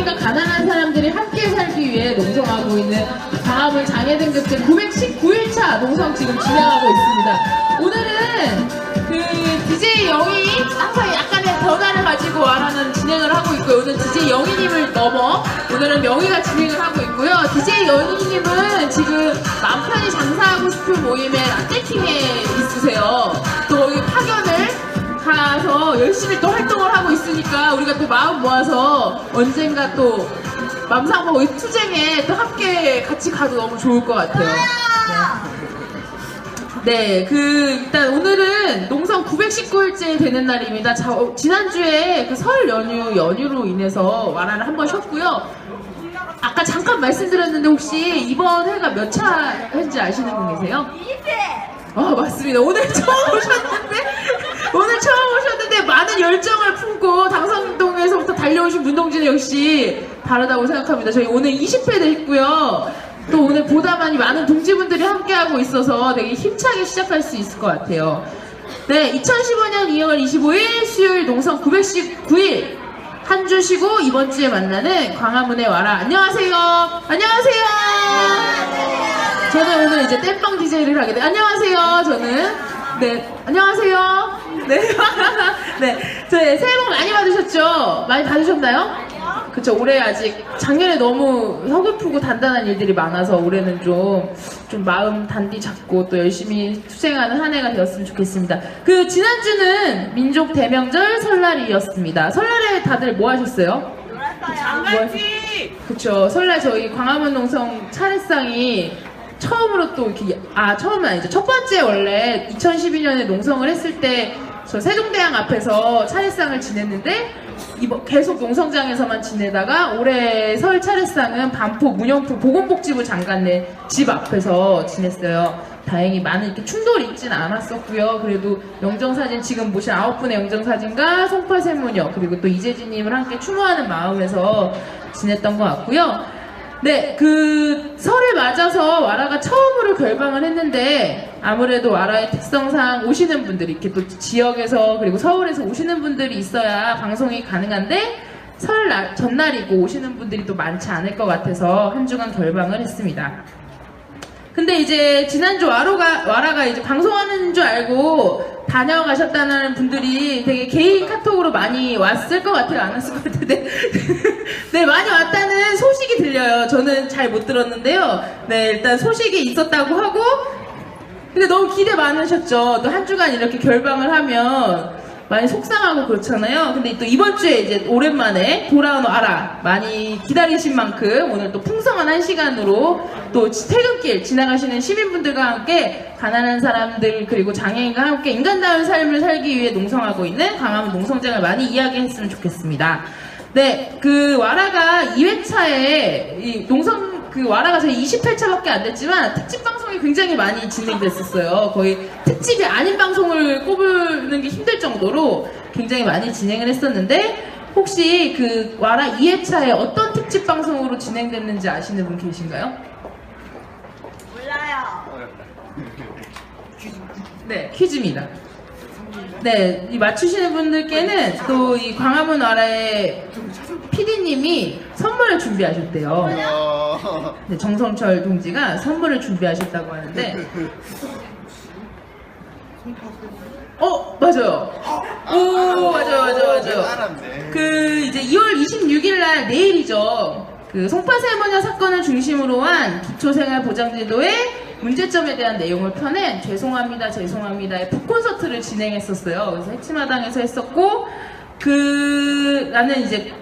저희가 가난한 사람들이 함께 살기 위해 농성하고 있는 광화문 장애등급제 919일차 농성 지금 진행하고 있습니다. 오늘은 그 DJ 영희 항상 약간의 변화를 가지고 와라는 진행을 하고 있고요. 오늘 DJ 영희님을 넘어 오늘은 명희가 진행을 하고 있고요. DJ 영희님은 지금 남편이 장사하고 싶은 모임에 라떼팅에 있으세요. 또 거기 파견을 가서 열심히 또 활동을 하고 있으니까 우리가 또 마음 모아서 언젠가 또 맘상보 투쟁에 또 함께 같이 가도 너무 좋을 것 같아요. 네, 일단 오늘은 농성 919일째 되는 날입니다. 지난주에 그 설 연휴로 인해서 와라를 한번 쉬었고요. 아까 잠깐 말씀드렸는데 혹시 이번 해가 몇 차 했는지 아시는 분 계세요? 2회! 맞습니다. 오늘 처음 오셨는데 많은 열정을 품고 당성동에서부터 달려오신 문동진 역시 다르다고 생각합니다. 저희 오늘 20회도 했고요. 또 오늘 보다 많은 동지분들이 함께하고 있어서 되게 힘차게 시작할 수 있을 것 같아요. 네, 2015년 2월 25일 수요일 농성 919일 한 주 쉬고 이번 주에 만나는 광화문에 와라. 안녕하세요. 안녕하세요. 저는 오늘 이제 땜빵 DJ를 하게 돼. 안녕하세요. 저는 안녕하세요. 네. 네. 저희 새해 복 많이 받으셨죠? 많이 받으셨나요? 그쵸. 올해 아직 작년에 너무 서글프고 단단한 일들이 많아서 올해는 좀 마음 단디 잡고 또 열심히 투쟁하는 한 해가 되었으면 좋겠습니다. 지난주는 민족 대명절 설날이었습니다. 설날에 다들 뭐 하셨어요? 장갈지! 그쵸. 설날 저희 광화문 농성 차례상이 처음으로 또 이렇게, 처음은 아니죠. 첫 번째 원래 2012년에 농성을 했을 때 저 세종대왕 앞에서 차례상을 지냈는데 계속 농성장에서만 지내다가 올해 설 차례상은 반포 문영포 보건복지부 장관네 집 앞에서 지냈어요. 다행히 많은 이렇게 충돌이 있진 않았었고요. 그래도 영정사진 지금 보신 9분의 영정사진과 송파세무녀 그리고 또 이재진님을 함께 추모하는 마음에서 지냈던 것 같고요. 네, 설을 맞아서 와라가 처음으로 결방을 했는데 아무래도 와라의 특성상 오시는 분들이 이렇게 또 지역에서 그리고 서울에서 오시는 분들이 있어야 방송이 가능한데 설날 전날이고 오시는 분들이 또 많지 않을 것 같아서 한 주간 결방을 했습니다. 근데 이제 지난주 와라가 이제 방송하는 줄 알고 다녀가셨다는 분들이 되게 개인 카톡으로 많이 왔을 것 같아요. 안 왔을 것 같은데. 네, 많이 왔다는 소식이 들려요. 저는 잘 못 들었는데요. 네, 일단 소식이 있었다고 하고, 근데 너무 기대 많으셨죠. 또 한 주간 이렇게 결방을 하면 많이 속상하고 그렇잖아요. 근데 또 이번 주에 이제 오랜만에 돌아온 와라 많이 기다리신 만큼 오늘 또 풍성한 한 시간으로 또 퇴근길 지나가시는 시민분들과 함께 가난한 사람들 그리고 장애인과 함께 인간다운 삶을 살기 위해 농성하고 있는 광화문 농성장을 많이 이야기했으면 좋겠습니다. 네, 와라가 2회차에 이 농성 와라가 저희 20회차밖에 안 됐지만 특집 방송이 굉장히 많이 진행됐었어요. 거의 특집이 아닌 방송을 꼽는 게 힘들 정도로 굉장히 많이 진행을 했었는데 혹시 와라 2회차에 어떤 특집 방송으로 진행됐는지 아시는 분 계신가요? 몰라요. 네, 퀴즈입니다. 네, 이 맞추시는 분들께는 또 이 광화문 와라의 PD님이 선물을 준비하셨대요. 네, 정성철 동지가 선물을 준비하셨다고 하는데 맞아요. 맞아요. 이제 2월 26일날 내일이죠. 송파세무녀 사건을 중심으로 한 기초생활보장제도의 문제점에 대한 내용을 펴낸 죄송합니다의 북콘서트를 진행했었어요. 그래서 해치마당에서 했었고 나는 이제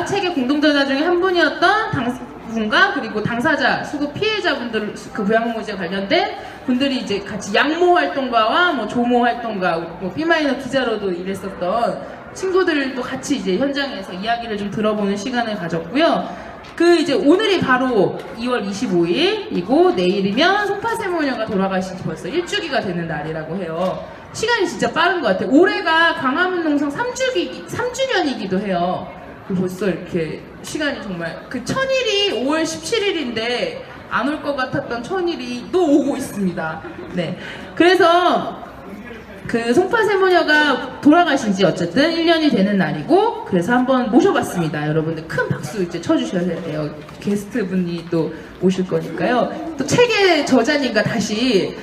책의 공동저자 중에 한 분이었던 당분과 그리고 당사자, 수급 피해자분들 부양무지에 관련된 분들이 이제 같이 양모 활동가와 조모 활동가, B마이너 기자로도 일했었던 친구들도 같이 이제 현장에서 이야기를 좀 들어보는 시간을 가졌고요. 이제 오늘이 바로 2월 25일이고 내일이면 송파세무녀가 돌아가신 지 벌써 1주기가 되는 날이라고 해요. 시간이 진짜 빠른 것 같아요. 올해가 광화문 농성 3주년이기도 해요. 벌써 이렇게 시간이 정말 천일이 5월 17일인데 안 올 것 같았던 천일이 또 오고 있습니다. 네. 그래서 그 송파세모녀가 돌아가신 지 어쨌든 1년이 되는 날이고, 그래서 한번 모셔봤습니다. 여러분들 큰 박수 이제 쳐주셔야 돼요. 게스트 분이 또 오실 거니까요. 또 책의 저자님과 다시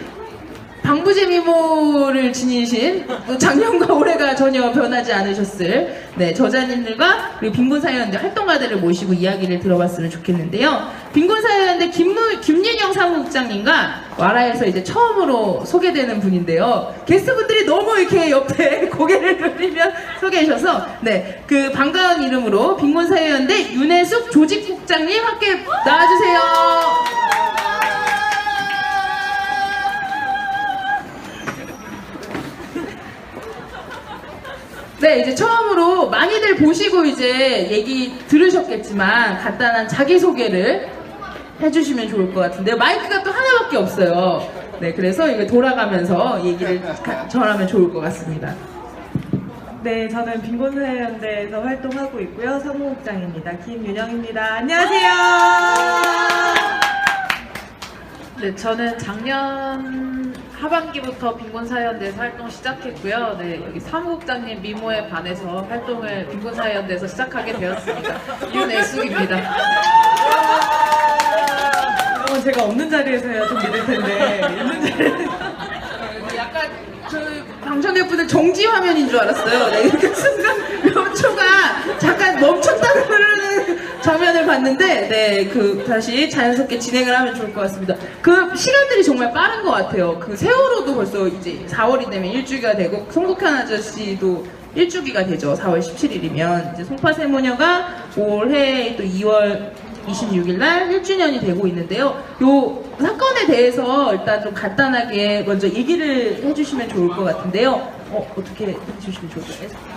방부제 미모를 지니신, 또 작년과 올해가 전혀 변하지 않으셨을 저자님들과 그리고 빈곤사회연대 활동가들을 모시고 이야기를 들어봤으면 좋겠는데요. 빈곤사회연대 김윤영 사무국장님과 와라에서 이제 처음으로 소개되는 분인데요. 게스트분들이 너무 이렇게 옆에 고개를 돌리며 소개해 주셔서 그 반가운 이름으로 빈곤사회연대 윤혜숙 조직국장님 함께 나와주세요. 이제 처음으로 많이들 보시고 이제 얘기 들으셨겠지만 간단한 자기소개를 해주시면 좋을 것 같은데요. 마이크가 또 하나밖에 없어요. 그래서 이거 돌아가면서 얘기를 전하면 좋을 것 같습니다. 네, 저는 빈곤사회연대에서 활동하고 있고요. 사무국장입니다. 김윤영입니다. 안녕하세요. 네, 저는 작년 하반기부터 빈곤사회연대에서 활동 시작했고요. 여기 사무국장님 미모에 반해서 활동을 빈곤사회연대에서 시작하게 되었습니다. 윤애숙입니다. 이건 제가 없는 자리에서 해야 좀 믿을 텐데, 있는 자리에서. 약간 방청객분들 정지 화면인 줄 알았어요. 그 순간 몇 초가 잠깐 멈췄다 그러는 장면을 봤는데, 다시 자연스럽게 진행을 하면 좋을 것 같습니다. 그 시간들이 정말 빠른 것 같아요. 그 세월호도 벌써 이제 4월이 되면 1주기가 되고, 송국현 아저씨도 1주기가 되죠. 4월 17일이면. 이제 송파세모녀가 올해 또 2월 26일 날 1주년이 되고 있는데요. 요 사건에 대해서 일단 좀 간단하게 먼저 얘기를 해주시면 좋을 것 같은데요. 어떻게 해주시면 좋을까요?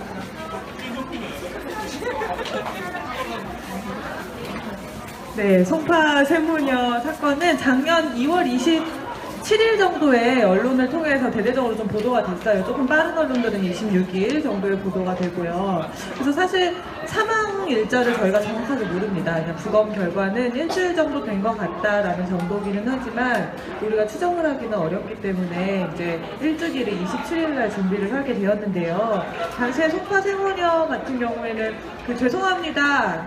네, 송파세모녀 사건은 작년 2월 27일 정도에 언론을 통해서 대대적으로 좀 보도가 됐어요. 조금 빠른 언론들은 26일 정도에 보도가 되고요. 그래서 사실 사망 일자를 저희가 정확하게 모릅니다. 그냥 부검 결과는 일주일 정도 된 것 같다라는 정도기는 하지만 우리가 추정을 하기는 어렵기 때문에 이제 일주기를 27일 날 준비를 하게 되었는데요. 당시에 송파세모녀 같은 경우에는 죄송합니다.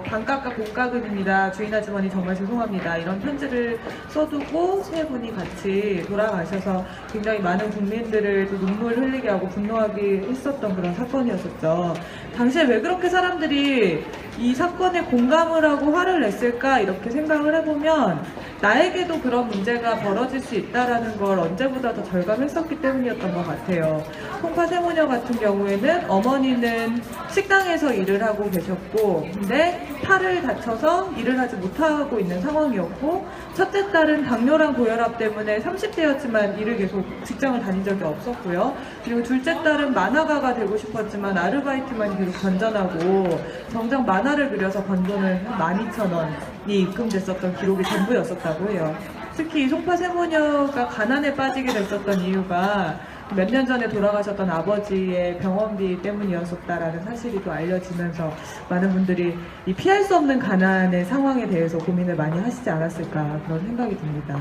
반값과 공과금입니다. 주인 아주머니 정말 죄송합니다. 이런 편지를 써두고 세 분이 같이 돌아가셔서 굉장히 많은 국민들을 또 눈물 흘리게 하고 분노하게 했었던 그런 사건이었었죠. 당시에 왜 그렇게 사람들이 이 사건에 공감을 하고 화를 냈을까 이렇게 생각을 해보면 나에게도 그런 문제가 벌어질 수 있다는 걸 언제보다 더 절감했었기 때문이었던 것 같아요. 송파세모녀 같은 경우에는 어머니는 식당에서 일을 하고 계셨고 근데 팔을 다쳐서 일을 하지 못하고 있는 상황이었고 첫째 딸은 당뇨랑 고혈압 때문에 30대였지만 일을 계속 직장을 다닌 적이 없었고요. 그리고 둘째 딸은 만화가가 되고 싶었지만 아르바이트만 계속 건전하고 정작 만화를 그려서 번 돈은 12,000원이 입금됐었던 기록이 전부였었다고 해요. 특히 송파세모녀가 가난에 빠지게 됐었던 이유가 몇 년 전에 돌아가셨던 아버지의 병원비 때문이었었다라는 사실이 또 알려지면서 많은 분들이 이 피할 수 없는 가난의 상황에 대해서 고민을 많이 하시지 않았을까 그런 생각이 듭니다.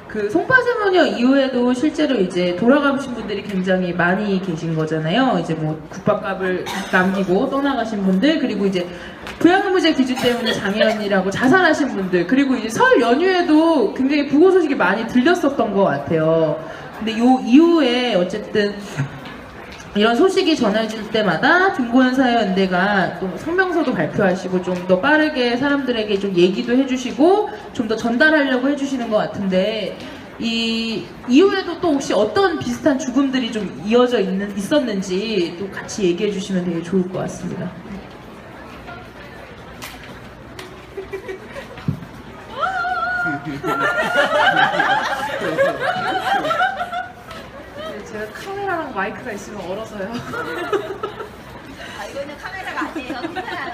그 송파세모녀 이후에도 실제로 이제 돌아가신 분들이 굉장히 많이 계신 거잖아요. 이제 뭐 국밥값을 남기고 떠나가신 분들, 그리고 이제 부양의무제 기준 때문에 장애인이라고 자살하신 분들, 그리고 이제 설 연휴에도 굉장히 부고 소식이 많이 들렸었던 것 같아요. 근데 요 이후에 어쨌든 이런 소식이 전해질 때마다 빈곤사회연대가 또 성명서도 발표하시고 좀 더 빠르게 사람들에게 좀 얘기도 해주시고 좀 더 전달하려고 해주시는 것 같은데, 이 이후에도 또 혹시 어떤 비슷한 죽음들이 좀 이어져 있었는지 또 같이 얘기해 주시면 되게 좋을 것 같습니다. 제가 카메라랑 마이크가 있으면 얼어서요. 이거는 카메라가 아니에요. 괜찮아요.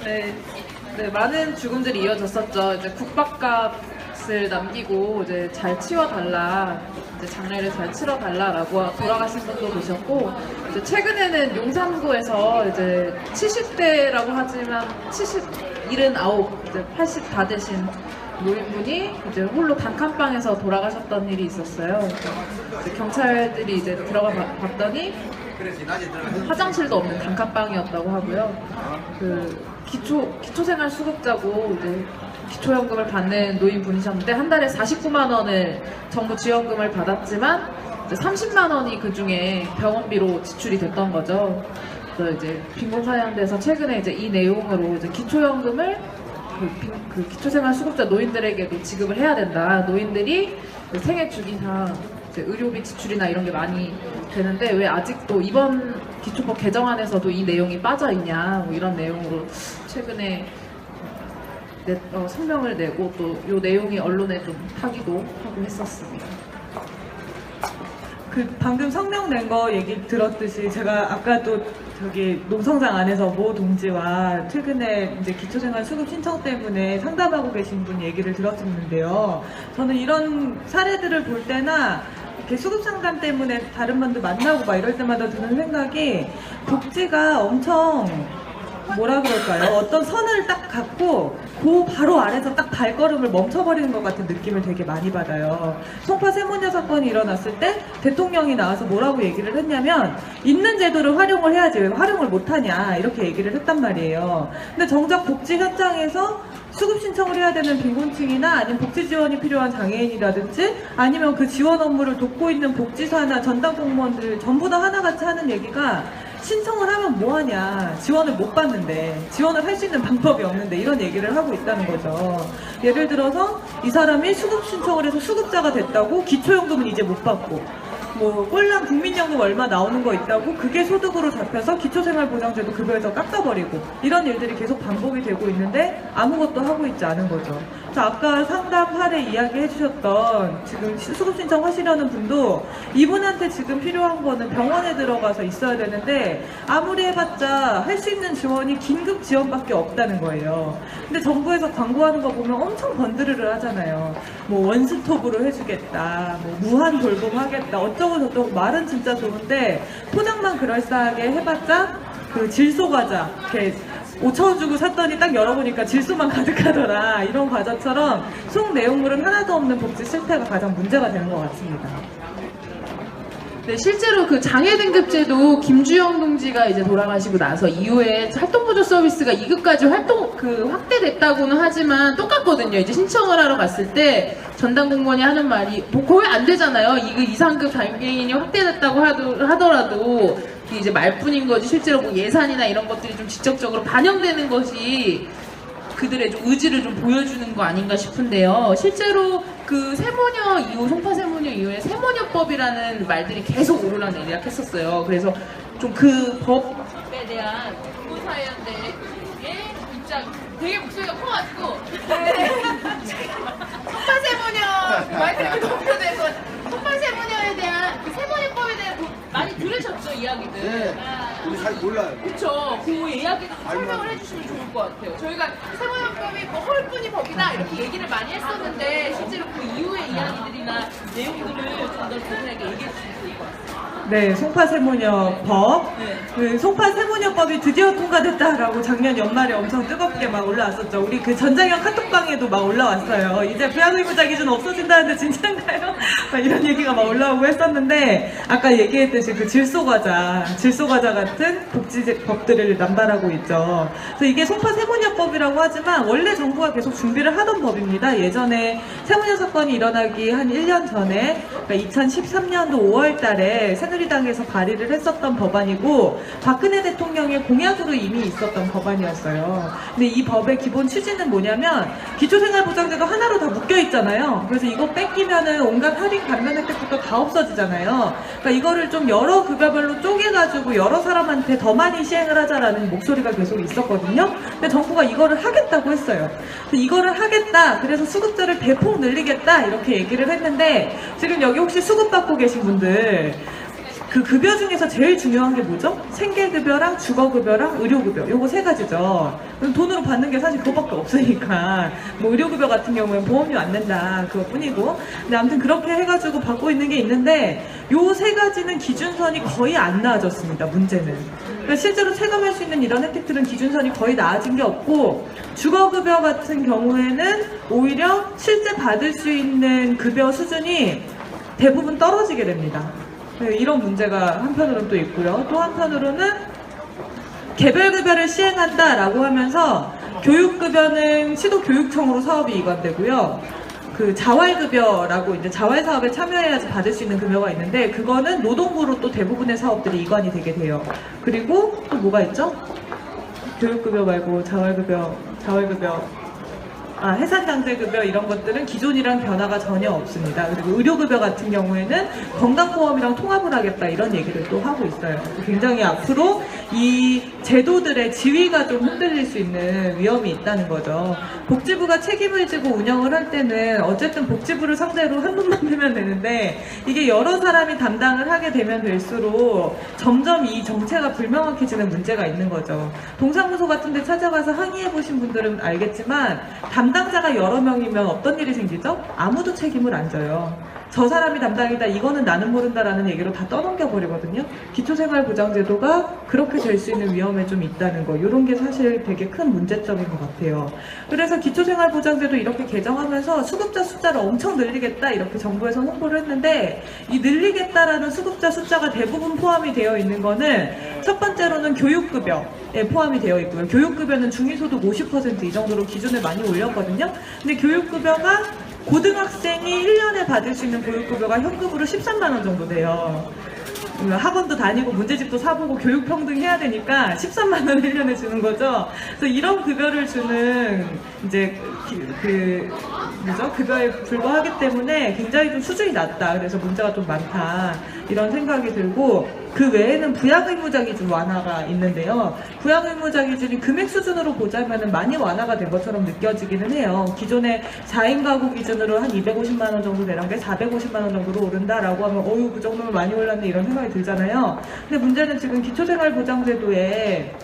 네, 많은 죽음들이 이어졌었죠. 이제 국밥값을 남기고 이제 잘 치워달라, 이제 장례를 잘 치러달라라고 돌아가신 분도 계셨고, 이제 최근에는 용산구에서 이제 70대라고 하지만 79, 이제 80 다 되신 노인분이 이제 홀로 단칸방에서 돌아가셨던 일이 있었어요. 이제 경찰들이 이제 들어가 봤더니 화장실도 없는 단칸방이었다고 하고요. 그 기초생활 수급자고 이제 기초연금을 받는 노인분이셨는데 한 달에 49만 원을 정부 지원금을 받았지만 이제 30만 원이 그 중에 병원비로 지출이 됐던 거죠. 그래서 이제 빈곤사양대에서 최근에 이제 이 내용으로 이제 기초연금을 그 기초생활 수급자 노인들에게도 지급을 해야 된다. 노인들이 그 생애 주기상 이제 의료비 지출이나 이런 게 많이 되는데 왜 아직도 이번 기초법 개정안에서도 이 내용이 빠져 있냐 뭐 이런 내용으로 최근에 성명을 내고 또 이 내용이 언론에 좀 타기도 하고 했었습니다. 그 방금 성명 낸 거 얘기 들었듯이 제가 아까 또 저기 농성장 안에서 모 동지와 최근에 이제 기초생활 수급 신청 때문에 상담하고 계신 분 얘기를 들었었는데요. 저는 이런 사례들을 볼 때나 이렇게 수급 상담 때문에 다른 분들 만나고 막 이럴 때마다 드는 생각이 복지가 엄청 뭐라 그럴까요? 어떤 선을 딱 갖고 그 바로 아래서 딱 발걸음을 멈춰버리는 것 같은 느낌을 되게 많이 받아요. 송파 세모녀 사건이 일어났을 때 대통령이 나와서 뭐라고 얘기를 했냐면 있는 제도를 활용을 해야지 왜 활용을 못하냐 이렇게 얘기를 했단 말이에요. 근데 정작 복지 현장에서 수급 신청을 해야 되는 빈곤층이나 아니면 복지 지원이 필요한 장애인이라든지 아니면 그 지원 업무를 돕고 있는 복지사나 전담 공무원들 전부 다 하나같이 하는 얘기가 신청을 하면 뭐하냐, 지원을 못 받는데, 지원을 할 수 있는 방법이 없는데 이런 얘기를 하고 있다는 거죠. 예를 들어서 이 사람이 수급 신청을 해서 수급자가 됐다고 기초연금은 이제 못 받고 뭐 꼴랑 국민연금 얼마 나오는 거 있다고 그게 소득으로 잡혀서 기초생활보장제도 급여에서 깎아버리고 이런 일들이 계속 반복이 되고 있는데 아무것도 하고 있지 않은 거죠. 아까 상담 사례 이야기해 주셨던 지금 수급 신청하시려는 분도 이분한테 지금 필요한 거는 병원에 들어가서 있어야 되는데 아무리 해봤자 할 수 있는 지원이 긴급 지원밖에 없다는 거예요. 근데 정부에서 광고하는 거 보면 엄청 번드르르 하잖아요. 뭐 원스톱으로 해주겠다, 뭐 무한 돌봄하겠다, 어쩌고 저쩌고 말은 진짜 좋은데 포장만 그럴싸하게 해봤자 그 질소과자 이렇게 5,000원 주고 샀더니 딱 열어보니까 질소만 가득하더라. 이런 과자처럼 속 내용물은 하나도 없는 복지 실태가 가장 문제가 되는 것 같습니다. 네, 실제로 그 장애 등급제도 김주영 동지가 이제 돌아가시고 나서 이후에 활동보조 서비스가 2급까지 확대됐다고는 하지만 똑같거든요. 이제 신청을 하러 갔을 때 전담 공무원이 하는 말이 뭐 거의 안 되잖아요. 2급, 2, 3급 장애인이 확대됐다고 하더라도 이제 말뿐인 거지 실제로 뭐 예산이나 이런 것들이 좀 직접적으로 반영되는 것이 그들의 좀 의지를 좀 보여주는 거 아닌가 싶은데요. 실제로 그 세모녀 이후, 송파 세모녀 이후에 세모녀법이라는 말들이 계속 오르락내리락 했었어요. 그래서 좀 그 법에 대한 빈곤사회연대의 입장 되게 목소리가 커가지고 송파 세모녀 말들이 동표돼서 송파 세모녀에 대한 그 세모녀법에 대한 많이 들으셨죠, 이야기들? 네. 우리 잘 몰라요. 그쵸. 그 이야기도 좀 설명을 해주시면 좋을 것 같아요. 저희가 세모녀법이 뭐 헐뿐이 법이다 이렇게 얘기를 많이 했었는데 실제로 그 이후의 이야기들이나 내용들을 좀 더 자세하게 얘기해 주시면 좋을 것 같아요. 네, 송파 세모녀법. 그 송파 세모녀법이 드디어 통과됐다라고 작년 연말에 엄청 뜨겁게 막 올라왔었죠. 우리 그 전장현 카톡방에도 막 올라왔어요. 이제 부양의무자 기준 없어진다는데 진짜인가요? 막 이런 얘기가 막 올라오고 했었는데 아까 얘기했듯이 그 질소과자 같은 복지법들을 남발하고 있죠. 그래서 이게 송파 세모녀법이라고 하지만 원래 정부가 계속 준비를 하던 법입니다. 예전에 세모녀 사건이 일어나기 한 1년 전에 그러니까 2013년도 5월 달에 새누리당에서 발의를 했었던 법안이고 박근혜 대통령의 공약으로 이미 있었던 법안이었어요. 근데 이 법의 기본 취지는 뭐냐면 기초생활보장제도 하나로 다 묶여 있잖아요. 그래서 이거 뺏기면은 온갖 할인 감면 혜택부터 다 없어지잖아요. 그러니까 이거를 좀 여러 급여별로 쪼개가지고 여러 사람한테 더 많이 시행을 하자라는 목소리가 계속 있었거든요. 근데 정부가 이거를 하겠다고 했어요. 그래서 이거를 하겠다. 그래서 수급자를 대폭 늘리겠다. 이렇게 얘기를 했는데 지금 여기 혹시 수급받고 계신 분들 그 급여 중에서 제일 중요한 게 뭐죠? 생계급여랑 주거급여랑 의료급여. 요거 세 가지죠. 그럼 돈으로 받는 게 사실 그거밖에 없으니까. 뭐 의료급여 같은 경우엔 보험료 안 낸다. 그것뿐이고. 근데 아무튼 그렇게 해가지고 받고 있는 게 있는데 요 세 가지는 기준선이 거의 안 나아졌습니다. 문제는. 그러니까 실제로 체감할 수 있는 이런 혜택들은 기준선이 거의 나아진 게 없고 주거급여 같은 경우에는 오히려 실제 받을 수 있는 급여 수준이 대부분 떨어지게 됩니다. 네, 이런 문제가 한편으로는 또 있고요. 또 한편으로는 개별급여를 시행한다라고 하면서 교육급여는 시도교육청으로 사업이 이관되고요. 그 자활급여라고 이제 자활사업에 참여해야지 받을 수 있는 급여가 있는데 그거는 노동부로 또 대부분의 사업들이 이관이 되게 돼요. 그리고 또 뭐가 있죠? 교육급여 말고 자활급여, 해산강제급여 이런 것들은 기존이랑 변화가 전혀 없습니다. 그리고 의료급여 같은 경우에는 건강보험이랑 통합을 하겠다 이런 얘기를 또 하고 있어요. 굉장히 앞으로 이 제도들의 지위가 좀 흔들릴 수 있는 위험이 있다는 거죠. 복지부가 책임을 지고 운영을 할 때는 어쨌든 복지부를 상대로 한 분만 되면 되는데 이게 여러 사람이 담당을 하게 되면 될수록 점점 이 정체가 불명확해지는 문제가 있는 거죠. 동사무소 같은 데 찾아가서 항의해 보신 분들은 알겠지만 담당자가 여러 명이면 어떤 일이 생기죠? 아무도 책임을 안 져요. 저 사람이 담당이다, 이거는 나는 모른다라는 얘기로 다 떠넘겨 버리거든요. 기초생활보장제도가 그렇게 될 수 있는 위험에 좀 있다는 거, 이런 게 사실 되게 큰 문제점인 것 같아요. 그래서 기초생활보장제도 이렇게 개정하면서 수급자 숫자를 엄청 늘리겠다 이렇게 정부에서 홍보를 했는데 이 늘리겠다라는 수급자 숫자가 대부분 포함이 되어 있는 거는 첫 번째로는 교육급여에 포함이 되어 있고요. 교육급여는 중위소득 50% 이 정도로 기준을 많이 올렸거든요. 근데 교육급여가 고등학생이 1년에 받을 수 있는 교육급여가 현금으로 13만 원 정도 돼요. 학원도 다니고 문제집도 사보고 교육평등 해야 되니까 13만 원 1년에 주는 거죠. 그래서 이런 급여를 주는 이제 급여에 불과하기 때문에 굉장히 좀 수준이 낮다. 그래서 문제가 좀 많다. 이런 생각이 들고 그 외에는 부양의무자 기준 완화가 있는데요. 부양의무자 기준이 금액 수준으로 보자면 많이 완화가 된 것처럼 느껴지기는 해요. 기존에 4인 가구 기준으로 한 250만 원 정도 되는 게 450만 원 정도로 오른다라고 하면 어휴 그 정도면 많이 올랐네 이런 생각이 들잖아요. 근데 문제는 지금 기초생활보장제도에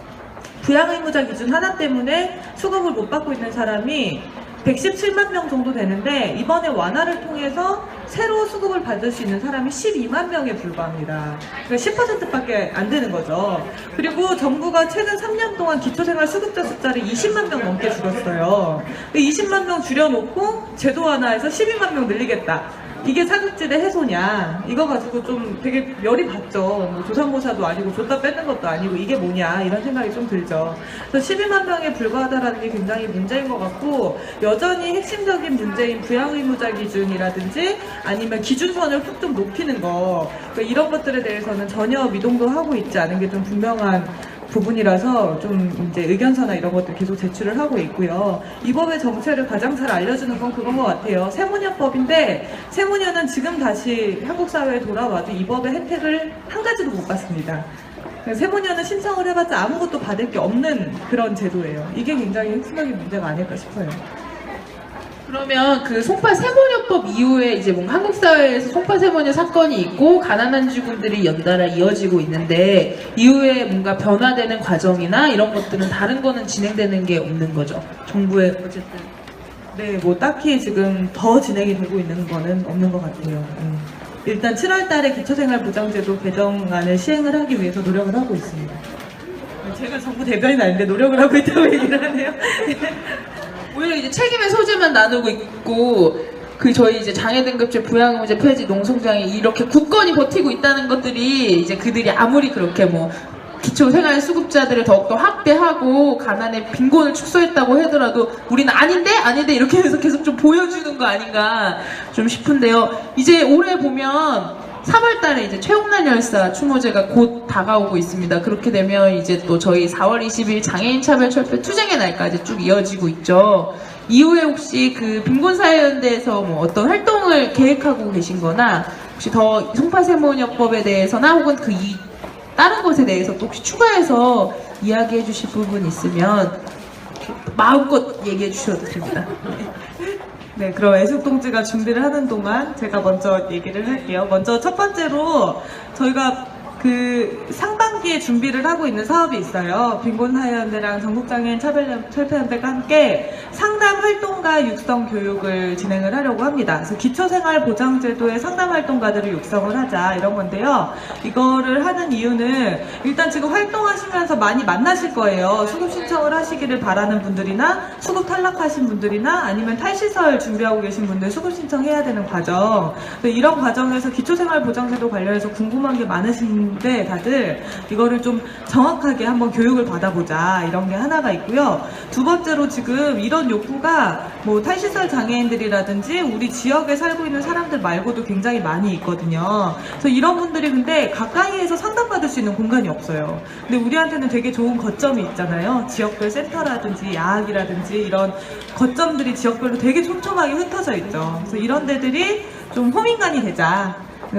부양의무자 기준 하나 때문에 수급을 못 받고 있는 사람이 117만 명 정도 되는데 이번에 완화를 통해서 새로 수급을 받을 수 있는 사람이 12만 명에 불과합니다. 그러니까 10%밖에 안 되는 거죠. 그리고 정부가 최근 3년 동안 기초생활 수급자 숫자를 20만 명 넘게 줄였어요. 20만 명 줄여놓고 제도 완화해서 12만 명 늘리겠다. 이게 사각지대 해소냐? 이거 가지고 좀 되게 열이 받죠. 뭐 조산모사도 아니고 줬다 뺏는 것도 아니고 이게 뭐냐 이런 생각이 좀 들죠. 그래서 12만 명에 불과하다라는 게 굉장히 문제인 것 같고 여전히 핵심적인 문제인 부양의무자 기준이라든지 아니면 기준선을 훅 좀 높이는 거 그러니까 이런 것들에 대해서는 전혀 미동도 하고 있지 않은 게 좀 분명한 부분이라서 좀 이제 의견서나 이런 것들 계속 제출을 하고 있고요. 이 법의 정체를 가장 잘 알려주는 건 그건 것 같아요. 세무녀법인데 세무녀는 지금 다시 한국 사회에 돌아와도 이 법의 혜택을 한 가지도 못 받습니다. 세무녀는 신청을 해봤자 아무것도 받을 게 없는 그런 제도예요. 이게 굉장히 핵심적인 문제가 아닐까 싶어요. 그러면 그 송파 세모녀법 이후에 이제 뭔가 한국 사회에서 송파 세모녀 사건이 있고 가난한 주군들이 연달아 이어지고 있는데 이후에 뭔가 변화되는 과정이나 이런 것들은 다른 거는 진행되는 게 없는 거죠. 정부의 어쨌든 네, 뭐 딱히 지금 더 진행이 되고 있는 거는 없는 것 같아요. 일단 7월 달에 기초생활보장제도 개정안을 시행을 하기 위해서 노력을 하고 있습니다. 제가 정부 대변인 아닌데 노력을 하고 있다고 얘기를 하네요. 오히려 이제 책임의 소재만 나누고 있고 그 저희 이제 장애 등급제 부양의무제 폐지 농성장이 이렇게 굳건히 버티고 있다는 것들이 이제 그들이 아무리 그렇게 뭐 기초생활 수급자들을 더욱더 확대하고 가난의 빈곤을 축소했다고 하더라도 우리는 아닌데 이렇게 해서 계속 좀 보여주는 거 아닌가 좀 싶은데요. 이제 올해 보면 3월달에 이제 최홍란 열사 추모제가 곧 다가오고 있습니다. 그렇게 되면 이제 또 저희 4월 20일 장애인 차별철폐 투쟁의 날까지 쭉 이어지고 있죠. 이후에 혹시 그 빈곤사회연대에서 뭐 어떤 활동을 계획하고 계신거나 혹시 더 송파세모녀법에 대해서나 혹은 그 다른 것에 대해서 또 혹시 추가해서 이야기해 주실 부분 있으면 마음껏 얘기해 주셔도 됩니다. 네, 그럼 애숙동지가 준비를 하는 동안 제가 먼저 얘기를 할게요. 먼저 첫 번째로 저희가 그 상반기에 준비를 하고 있는 사업이 있어요. 빈곤사회연대랑 전국장애인 철폐연대가 함께 상담 활동가 육성 교육을 진행을 하려고 합니다. 그래서 기초생활보장제도의 상담 활동가들을 육성을 하자 이런 건데요. 이거를 하는 이유는 일단 지금 활동하시면서 많이 만나실 거예요. 수급 신청을 하시기를 바라는 분들이나 수급 탈락하신 분들이나 아니면 탈시설 준비하고 계신 분들 수급 신청해야 되는 과정. 이런 과정에서 기초생활보장제도 관련해서 궁금한 게 많으신데 다들 이거를 좀 정확하게 한번 교육을 받아보자 이런 게 하나가 있고요. 두 번째로 지금 이런 욕구가 뭐 탈시설 장애인들이라든지 우리 지역에 살고 있는 사람들 말고도 굉장히 많이 있거든요. 그래서 이런 분들이 근데 가까이에서 상담받을 수 있는 공간이 없어요. 근데 우리한테는 되게 좋은 거점이 있잖아요. 지역별 센터라든지 야학이라든지 이런 거점들이 지역별로 되게 촘촘하게 흩어져 있죠. 그래서 이런 데들이 좀 호민관이 되자.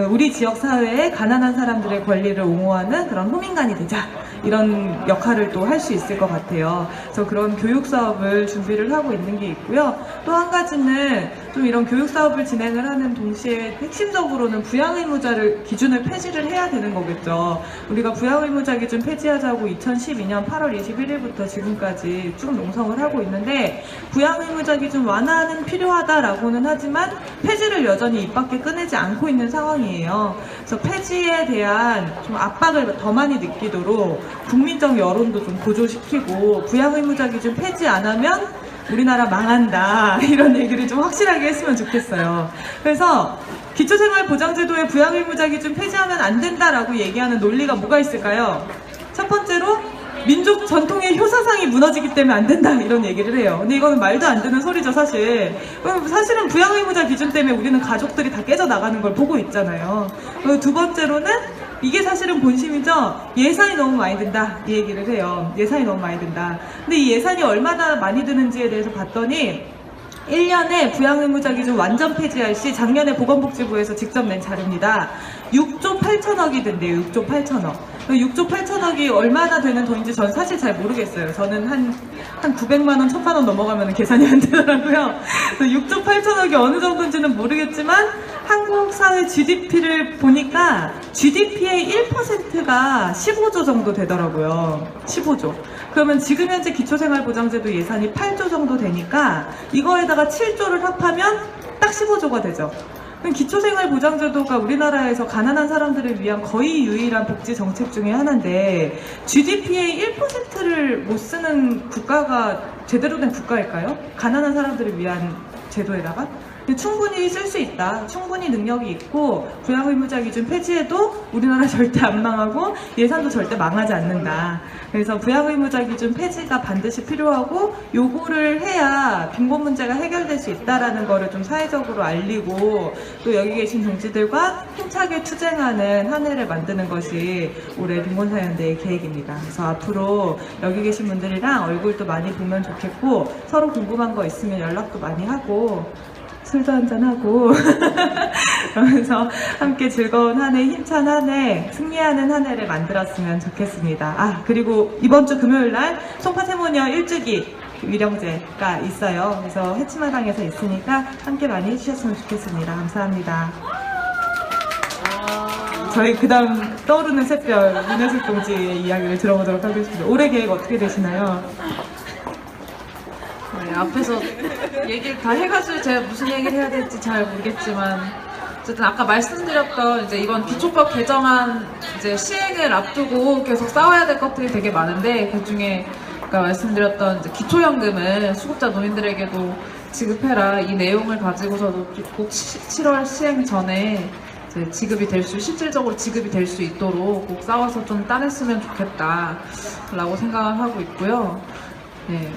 우리 지역 사회에 가난한 사람들의 권리를 옹호하는 그런 호민관이 되자. 이런 역할을 또 할 수 있을 것 같아요. 그래서 그런 교육 사업을 준비를 하고 있는 게 있고요. 또 한 가지는 좀 이런 교육 사업을 진행을 하는 동시에 핵심적으로는 부양의무자를 기준을 폐지를 해야 되는 거겠죠. 우리가 부양의무자 기준 폐지하자고 2012년 8월 21일부터 지금까지 쭉 농성을 하고 있는데 부양의무자 기준 완화는 필요하다라고는 하지만 폐지를 여전히 입 밖에 꺼내지 않고 있는 상황이에요. 그래서 폐지에 대한 좀 압박을 더 많이 느끼도록 국민적 여론도 좀 고조시키고 부양의무자 기준 폐지 안 하면 우리나라 망한다 이런 얘기를 좀 확실하게 했으면 좋겠어요. 그래서 기초생활보장제도의 부양의무자 기준 폐지하면 안 된다라고 얘기하는 논리가 뭐가 있을까요? 첫 번째로 민족 전통의 효사상이 무너지기 때문에 안 된다 이런 얘기를 해요. 근데 이거는 말도 안 되는 소리죠 사실. 사실은 부양의무자 기준 때문에 우리는 가족들이 다 깨져나가는 걸 보고 있잖아요. 두 번째로는 이게 사실은 본심이죠. 예산이 너무 많이 든다 이 얘기를 해요. 예산이 너무 많이 든다. 근데 이 예산이 얼마나 많이 드는지에 대해서 봤더니 1년에 부양의무자 기준 완전 폐지할 시 작년에 보건복지부에서 직접 낸 자료입니다. 6조 8천억이 된대요. 6조 8천억. 6조 8천억이 얼마나 되는 돈인지 전 사실 잘 모르겠어요. 저는 한 900만 원, 1000만 원 넘어가면 계산이 안 되더라고요. 6조 8천억이 어느 정도인지는 모르겠지만 한국 사회 GDP를 보니까 GDP의 1%가 15조 정도 되더라고요. 15조. 그러면 지금 현재 기초생활보장제도 예산이 8조 정도 되니까 이거에다가 7조를 합하면 딱 15조가 되죠. 기초생활보장제도가 우리나라에서 가난한 사람들을 위한 거의 유일한 복지 정책 중에 하나인데 GDP의 1%를 못 쓰는 국가가 제대로 된 국가일까요? 가난한 사람들을 위한 제도에다가? 근데 충분히 쓸 수 있다. 충분히 능력이 있고 부양의무자 기준 폐지해도 우리나라 절대 안 망하고 예산도 절대 망하지 않는다. 그래서 부양의무자 기준 폐지가 반드시 필요하고 요거를 해야 빈곤 문제가 해결될 수 있다라는 거를 좀 사회적으로 알리고 또 여기 계신 동지들과 힘차게 투쟁하는 한 해를 만드는 것이 올해 빈곤사회연대의 계획입니다. 그래서 앞으로 여기 계신 분들이랑 얼굴도 많이 보면 좋겠고 서로 궁금한 거 있으면 연락도 많이 하고 술도 한잔하고 그러면서 함께 즐거운 한 해, 힘찬 한 해, 승리하는 한 해를 만들었으면 좋겠습니다. 그리고 이번 주 금요일날 송파 세모니아 1주기 위령제가 있어요. 그래서 해치마당에서 있으니까 함께 많이 해주셨으면 좋겠습니다. 감사합니다. 저희 그 다음 떠오르는 샛별 윤혜숙 동지의 이야기를 들어보도록 하겠습니다. 올해 계획 어떻게 되시나요? 네, 앞에서 얘기를 다 해가지고 제가 무슨 얘기를 해야 될지 잘 모르겠지만 어쨌든 아까 말씀드렸던 이제 이번 기초법 개정안 이제 시행을 앞두고 계속 싸워야 될 것들이 되게 많은데 그 중에 아까 말씀드렸던 이제 기초연금을 수급자 노인들에게도 지급해라 이 내용을 가지고서도 꼭 7월 시행 전에 이제 지급이 될 수 실질적으로 지급이 될 수 있도록 꼭 싸워서 좀 따냈으면 좋겠다라고 생각을 하고 있고요. 네.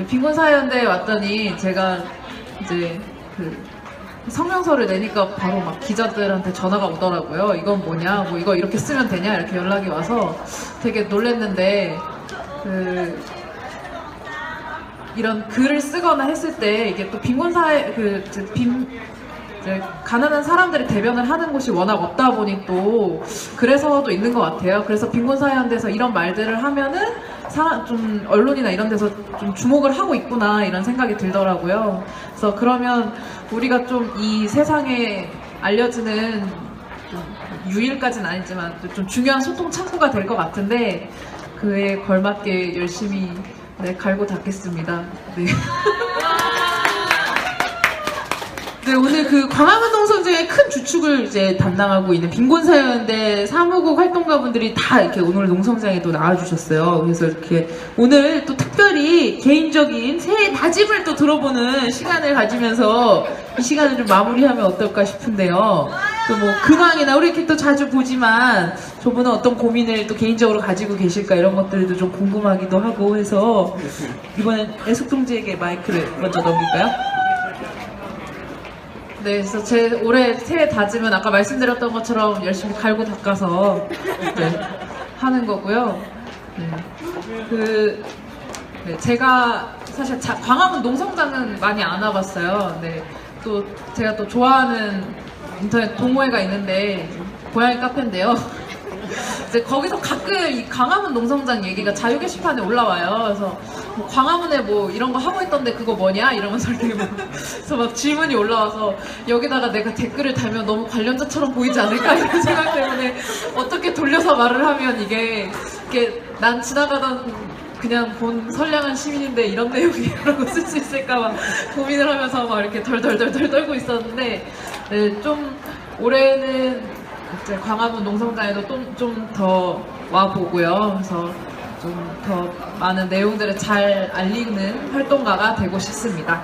빈곤사회연대에 왔더니 제가 이제 그 성명서를 내니까 바로 막 기자들한테 전화가 오더라고요. 이건 뭐냐, 뭐 이거 이렇게 쓰면 되냐 이렇게 연락이 와서 되게 놀랬는데 이런 글을 쓰거나 했을 때 이게 또 빈곤사회 이제 가난한 사람들이 대변을 하는 곳이 워낙 없다 보니 또 그래서도 있는 것 같아요. 그래서 빈곤사회연대에서 이런 말들을 하면은 좀 언론이나 이런 데서 좀 주목을 하고 있구나 이런 생각이 들더라고요. 그래서 그러면 우리가 좀 이 세상에 알려지는 좀 유일까지는 아니지만 좀 중요한 소통 창구가 될 것 같은데 그에 걸맞게 열심히 네, 갈고 닦겠습니다. 네. 네, 오늘 그 광화문 농성장의 큰 주축을 이제 담당하고 있는 빈곤사연대 사무국 활동가분들이 다 이렇게 오늘 농성장에 또 나와주셨어요. 그래서 이렇게 오늘 또 특별히 개인적인 새해 다짐을 또 들어보는 시간을 가지면서 이 시간을 좀 마무리하면 어떨까 싶은데요. 또 뭐 근황이나 우리 이렇게 또 자주 보지만 저분은 어떤 고민을 또 개인적으로 가지고 계실까 이런 것들도 좀 궁금하기도 하고 해서 이번엔 애숙동지에게 마이크를 먼저 넘길까요? 네, 그래서 제 올해 새해 다짐은 아까 말씀드렸던 것처럼 열심히 갈고 닦아서 네, 하는 거고요. 네. 네, 제가 사실 광화문 농성장은 많이 안 와봤어요. 네, 또 제가 또 좋아하는 인터넷 동호회가 있는데 고양이 카페인데요. 이제 거기서 가끔 이 광화문 농성장 얘기가 자유 게시판에 올라와요. 그래서 뭐 광화문에 뭐 이런 거 하고 있던데 그거 뭐냐 이러면서 이렇게 그래서 막 질문이 올라와서 여기다가 내가 댓글을 달면 너무 관련자처럼 보이지 않을까 이런 생각 때문에 어떻게 돌려서 말을 하면 이게 난 지나가던 그냥 본 선량한 시민인데 이런 내용이라고 쓸 수 있을까 막 고민을 하면서 막 이렇게 덜덜덜 떨고 있었는데 네, 좀 올해는 이제 광화문 농성장에도 좀 더 와보고요. 그래서 좀 더 많은 내용들을 잘 알리는 활동가가 되고 싶습니다.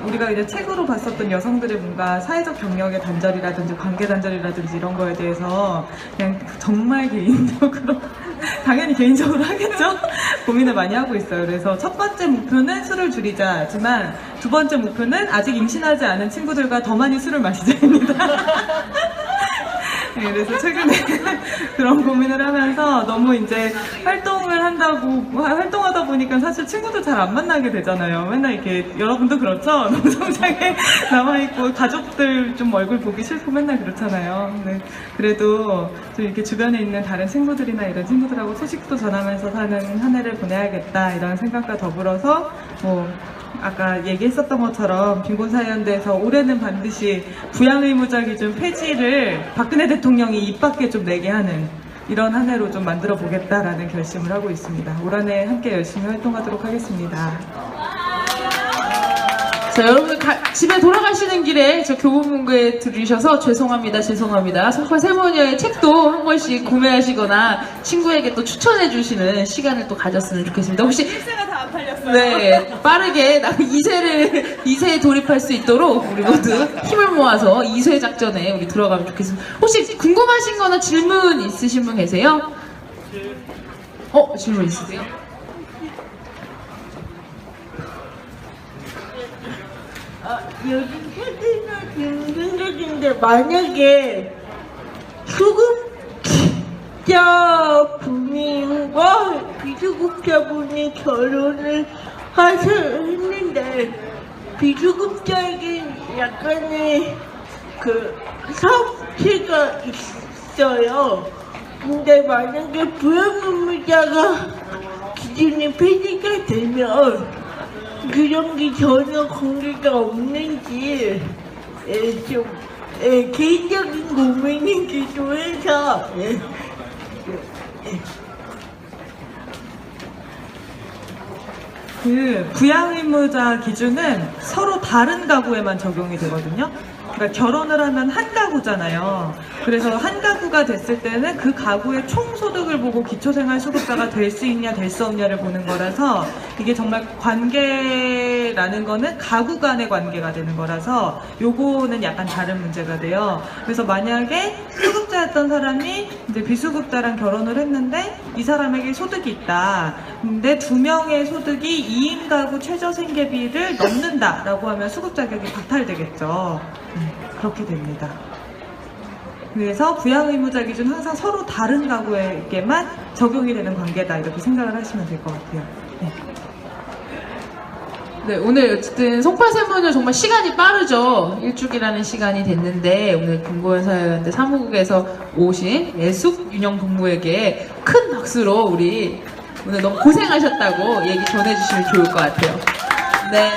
우리가 이제 책으로 봤었던 여성들의 뭔가 사회적 경력의 단절이라든지 관계 단절이라든지 이런 거에 대해서 그냥 정말 개인적으로 당연히 개인적으로 하겠죠? 고민을 많이 하고 있어요. 그래서 첫 번째 목표는 술을 줄이자지만 두 번째 목표는 아직 임신하지 않은 친구들과 더 많이 술을 마시자입니다. 네, 그래서 최근에 그런 고민을 하면서 너무 이제 활동하다 보니까 사실 친구들 잘 안 만나게 되잖아요. 맨날 이렇게 여러분도 그렇죠? 농성장에 남아있고 가족들 좀 얼굴 보기 싫고 맨날 그렇잖아요. 네, 그래도 좀 이렇게 주변에 있는 다른 친구들이나 이런 친구들하고 소식도 전하면서 사는 한 해를 보내야겠다 이런 생각과 더불어서 뭐 아까 얘기했었던 것처럼 빈곤사연대에서 올해는 반드시 부양의무자 기준 폐지를 박근혜 대통령이 입 밖에 좀 내게 하는 이런 한 해로 좀 만들어 보겠다라는 결심을 하고 있습니다. 올 한 해 함께 열심히 활동하도록 하겠습니다. 자, 여러분 집에 돌아가시는 길에 저 교보문고에 들으셔서 죄송합니다. 송파 세모녀의 책도 한 권씩 구매하시거나 친구에게 또 추천해 주시는 시간을 또 가졌으면 좋겠습니다. 혹시 1세가 다 안 팔렸어요. 네, 빠르게 2세에 돌입할 수 있도록 우리 모두 힘을 모아서 2세 작전에 우리 들어가면 좋겠습니다. 혹시 궁금하신 거나 질문 있으신 분 계세요? 질문 있으세요? 요즘 세대나 드는 생각인데 만약에 수급자 분과 비수급자분이 결혼을 했는데 비수급자에게 약간의 그 사업체가 있어요. 근데 만약에 부양의무자가 기준이 폐지가 되면 그런 게 전혀 관계가 없는지 좀 개인적인 고민이기도 해서 그 부양의무자 기준은 서로 다른 가구에만 적용이 되거든요. 그러니까 결혼을 하면 한 가구잖아요. 그래서 한 가구가 됐을 때는 그 가구의 총 소득을 보고 기초생활수급자가 될 수 있냐 될 수 없냐를 보는 거라서 이게 정말 관계라는 거는 가구 간의 관계가 되는 거라서 요거는 약간 다른 문제가 돼요. 그래서 만약에 수급자였던 사람이 이제 비수급자랑 결혼을 했는데 이 사람에게 소득이 있다. 근데 두 명의 소득이 2인 가구 최저 생계비를 넘는다라고 하면 수급 자격이 박탈되겠죠. 그렇게 됩니다. 그래서 부양의무자 기준 항상 서로 다른 가구에게만 적용이 되는 관계다 이렇게 생각을 하시면 될 것 같아요. 네. 네, 오늘 어쨌든 송파세문은 정말 시간이 빠르죠. 일주기라는 시간이 됐는데 오늘 김고현사연대 사무국에서 오신 예숙 윤영 동무에게 큰 박수로 우리 오늘 너무 고생하셨다고 얘기 전해주시면 좋을 것 같아요. 네.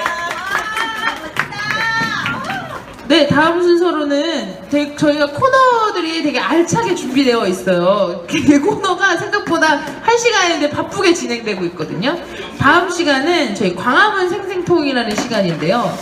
네, 다음 순서로는 저희가 코너들이 되게 알차게 준비되어 있어요. 그 코너가 생각보다 1시간인데 바쁘게 진행되고 있거든요. 다음 시간은 저희 광화문 생생통이라는 시간인데요.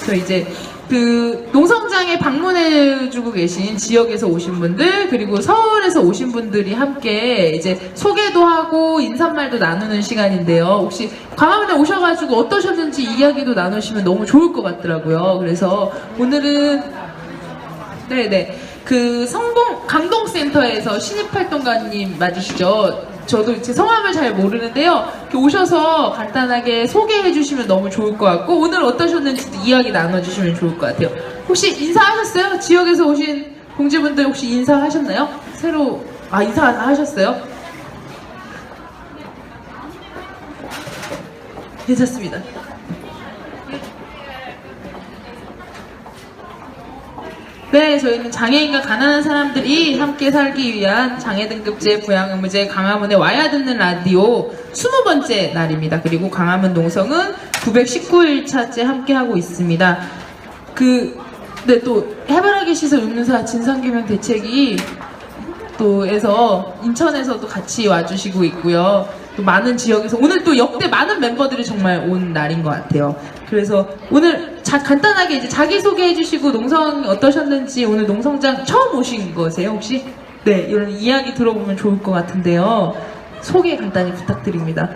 저 이제 그 농성장에 방문해주고 계신 지역에서 오신 분들 그리고 서울에서 오신 분들이 함께 이제 소개도 하고 인사말도 나누는 시간인데요. 혹시 광화문에 오셔가지고 어떠셨는지 이야기도 나누시면 너무 좋을 것 같더라고요. 그래서 오늘은 네네 그 성동 강동센터에서 신입활동가님 맞으시죠? 저도 제 성함을 잘 모르는데요. 이렇게 오셔서 간단하게 소개해 주시면 너무 좋을 것 같고 오늘 어떠셨는지 이야기 나눠주시면 좋을 것 같아요. 혹시 인사하셨어요? 지역에서 오신 공지분들 혹시 인사하셨나요? 새로 인사 하셨어요? 괜찮습니다. 네, 저희는 장애인과 가난한 사람들이 함께 살기 위한 장애등급제 부양의무제 강화문에 와야 듣는 라디오 20번째 날입니다. 그리고 강화문 농성은 919일차째 함께하고 있습니다. 네, 또 해바라기 시설 음료사 진상규명 대책이 또에서 인천에서도 같이 와주시고 있고요. 또 많은 지역에서 오늘 또 역대 많은 멤버들이 정말 온 날인 것 같아요. 그래서 오늘 간단하게 이제 자기소개 해주시고 농성이 어떠셨는지 오늘 농성장 처음 오신 거세요 혹시? 네, 이런 이야기 들어보면 좋을 것 같은데요. 소개 간단히 부탁드립니다.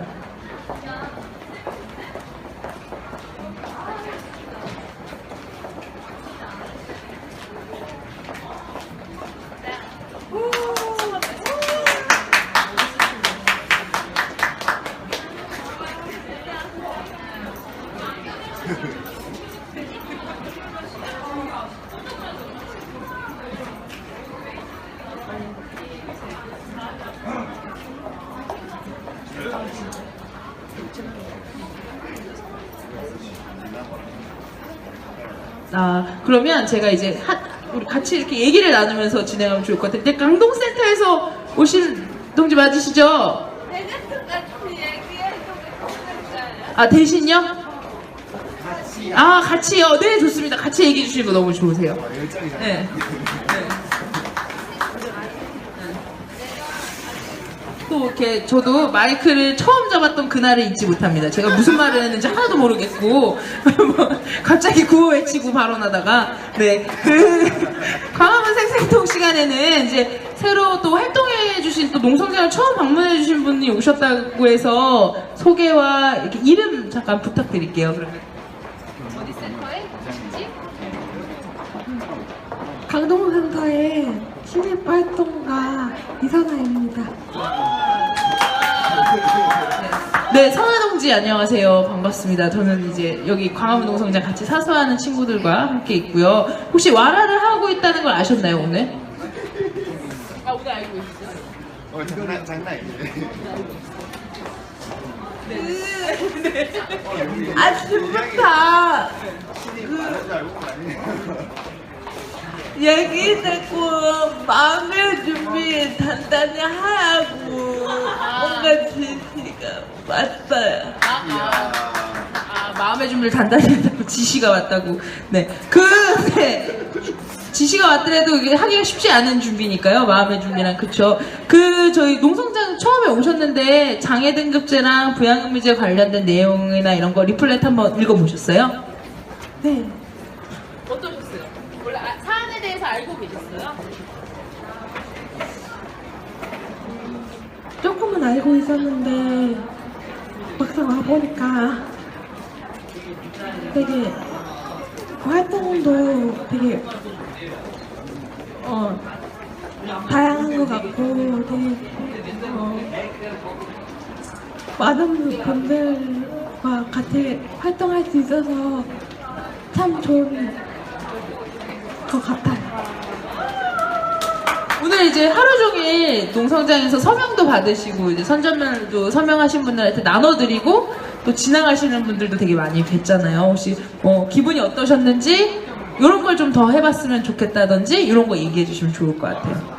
그러면 제가 이제 우리 같이 이렇게 얘기를 나누면서 진행하면 좋을 것 같은데 강동센터에서 오신 동지 맞으시죠? 대신요? 같이요? 네, 좋습니다. 같이 얘기해 주시는 거 너무 좋으세요. 네. 또 이렇게 저도 마이크를 처음 잡았던 그날을 잊지 못합니다. 제가 무슨 말을 했는지 하나도 모르겠고 갑자기 구호 외치고 발언하다가 광화문 생생통 시간에는 이제 새로 또 활동해 주신 또 농성장을 처음 방문해 주신 분이 오셨다고 해서 소개와 이렇게 이름 잠깐 부탁드릴게요. 그러면 어디 센터에 오셨지? 강동센터의 신입활동가 이선아입니다. 네, 선아동지 안녕하세요. 반갑습니다. 저는 이제 여기 광화문 농성장 같이 사수하는 친구들과 함께 있고요. 혹시 와라를 하고 있다는 걸 아셨나요, 오늘? 오늘 알고 있어요. 장난이네. 아침부터 말하지 알고 아니에요. 얘기 듣고 마음의 준비 단단히 하라고 뭔가 지시가 왔어요. 마음의 준비를 단단히 했다고 지시가 왔다고. 네. 지시가 왔더라도 이게 하기가 쉽지 않은 준비니까요. 마음의 준비랑 그쵸. 저희 농성장 처음에 오셨는데 장애 등급제랑 부양의무제 관련된 내용이나 이런 거 리플렛 한번 읽어보셨어요? 네, 어떠셨어요? 원래 사안에 대해서 알고 계셨어요? 조금은 알고 있었는데 막상 와보니까 되게 활동도 되게 다양한 것 같고 되게 많은 분들과 같이 활동할 수 있어서 참 좋은 것 같아요. 오늘 이제 하루 종일 농성장에서 서명도 받으시고 이제 선전면도 서명하신 분들한테 나눠드리고 또 지나가시는 분들도 되게 많이 뵀잖아요. 혹시 뭐 기분이 어떠셨는지 이런 걸 좀 더 해봤으면 좋겠다든지 이런 거 얘기해 주시면 좋을 것 같아요.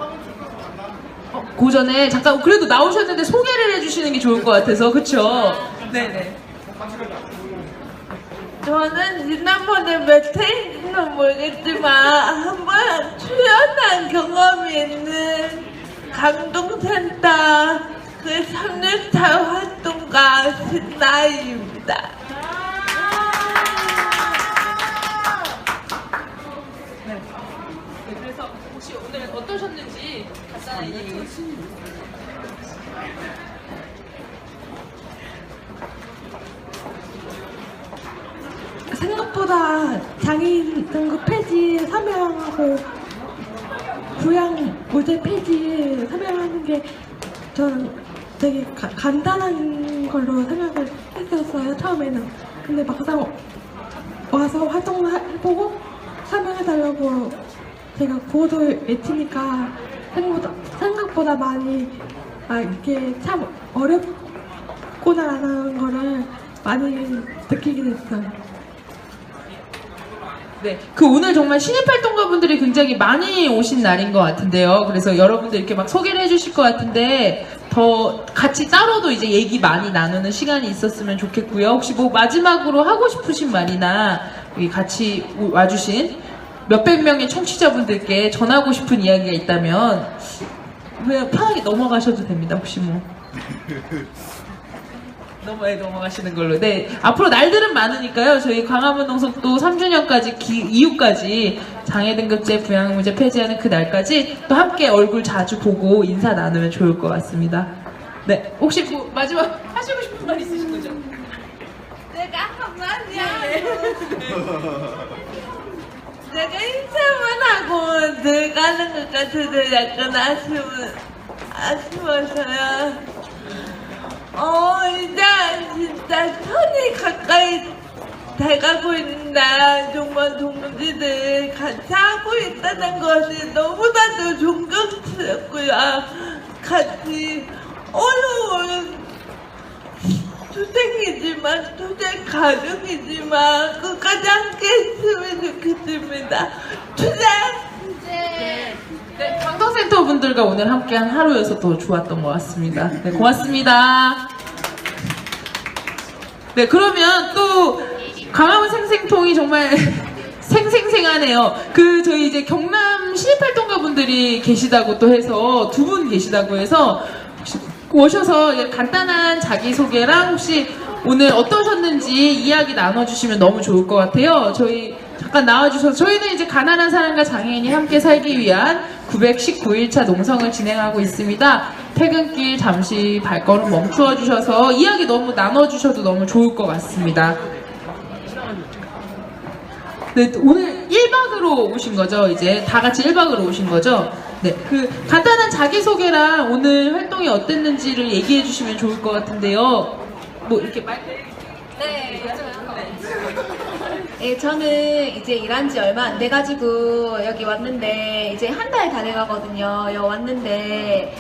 그 전에 잠깐 그래도 나오셨는데 소개를 해주시는 게 좋을 것 같아서 그쵸? 네네. 저는 지난번에 몇 회인지는 모르겠지만 한번 출연한 경험이 있는 감동센터 그 3년차 활동가 신나희입니다. 그래서 혹시 오늘 어떠셨는지 간단하게 얘기해 주세요. 생각보다 장애인 등급 폐지 서명하고 부양 모델 폐지 서명하는 게 저는 되게 간단한 걸로 생각을 했었어요, 처음에는. 근데 막상 와서 활동을 해보고 서명해달라고 제가 구호를 외치니까 생각보다 많이 이게 참 어렵구나라는 거를 많이 느끼게 됐어요. 네, 그 오늘 정말 신입활동가분들이 굉장히 많이 오신 날인 것 같은데요. 그래서 여러분들 이렇게 막 소개를 해주실 것 같은데 더 같이 따로도 이제 얘기 많이 나누는 시간이 있었으면 좋겠고요. 혹시 뭐 마지막으로 하고 싶으신 말이나 여기 같이 와주신 몇백 명의 청취자분들께 전하고 싶은 이야기가 있다면 왜 편하게 넘어가셔도 됩니다. 혹시 뭐. 넘어가시는 걸로. 네. 앞으로 날들은 많으니까요. 저희 광화문 농성도 3주년까지 이후까지 장애 등급제 부양무제 폐지하는 그 날까지 또 함께 얼굴 자주 보고 인사 나누면 좋을 것 같습니다. 네. 혹시 뭐 마지막 하시고 싶은 말 있으신 거죠? 내가 한마디 하고 내가 인사만 하고 들어가는 것 같아서 약간 아쉬워서요. 이제 진짜 천이 가까이 돼가고 있는데 정말 동지들 같이 하고 있다는 것이 너무나도 존경스럽고요. 같이 어려운 투쟁이지만 투쟁 가족이지만 끝까지 함께 했으면 좋겠습니다. 투쟁! 네, 강덕센터 분들과 오늘 함께한 하루여서 더 좋았던 것 같습니다. 네, 고맙습니다. 네, 그러면 또 광화문 생생통이 정말 생생생하네요. 저희 이제 경남 신입활동가 분들이 계시다고 또 해서 두 분 계시다고 해서 혹시 오셔서 간단한 자기소개랑 혹시 오늘 어떠셨는지 이야기 나눠주시면 너무 좋을 것 같아요. 저희 잠깐 나와주셔서 저희는 이제 가난한 사람과 장애인이 함께 살기 위한 919일차 농성을 진행하고 있습니다. 퇴근길 잠시 발걸음 멈추어 주셔서 이야기 너무 나눠주셔도 너무 좋을 것 같습니다. 네, 오늘 1박으로 오신 거죠? 이제 다 같이 1박으로 오신 거죠? 네, 간단한 자기소개랑 오늘 활동이 어땠는지를 얘기해 주시면 좋을 것 같은데요. 뭐 이렇게 네, 네, 저는 이제 일한 지 얼마 안 돼가지고 여기 왔는데 이제 한 달 다 돼가거든요. 여기 왔는데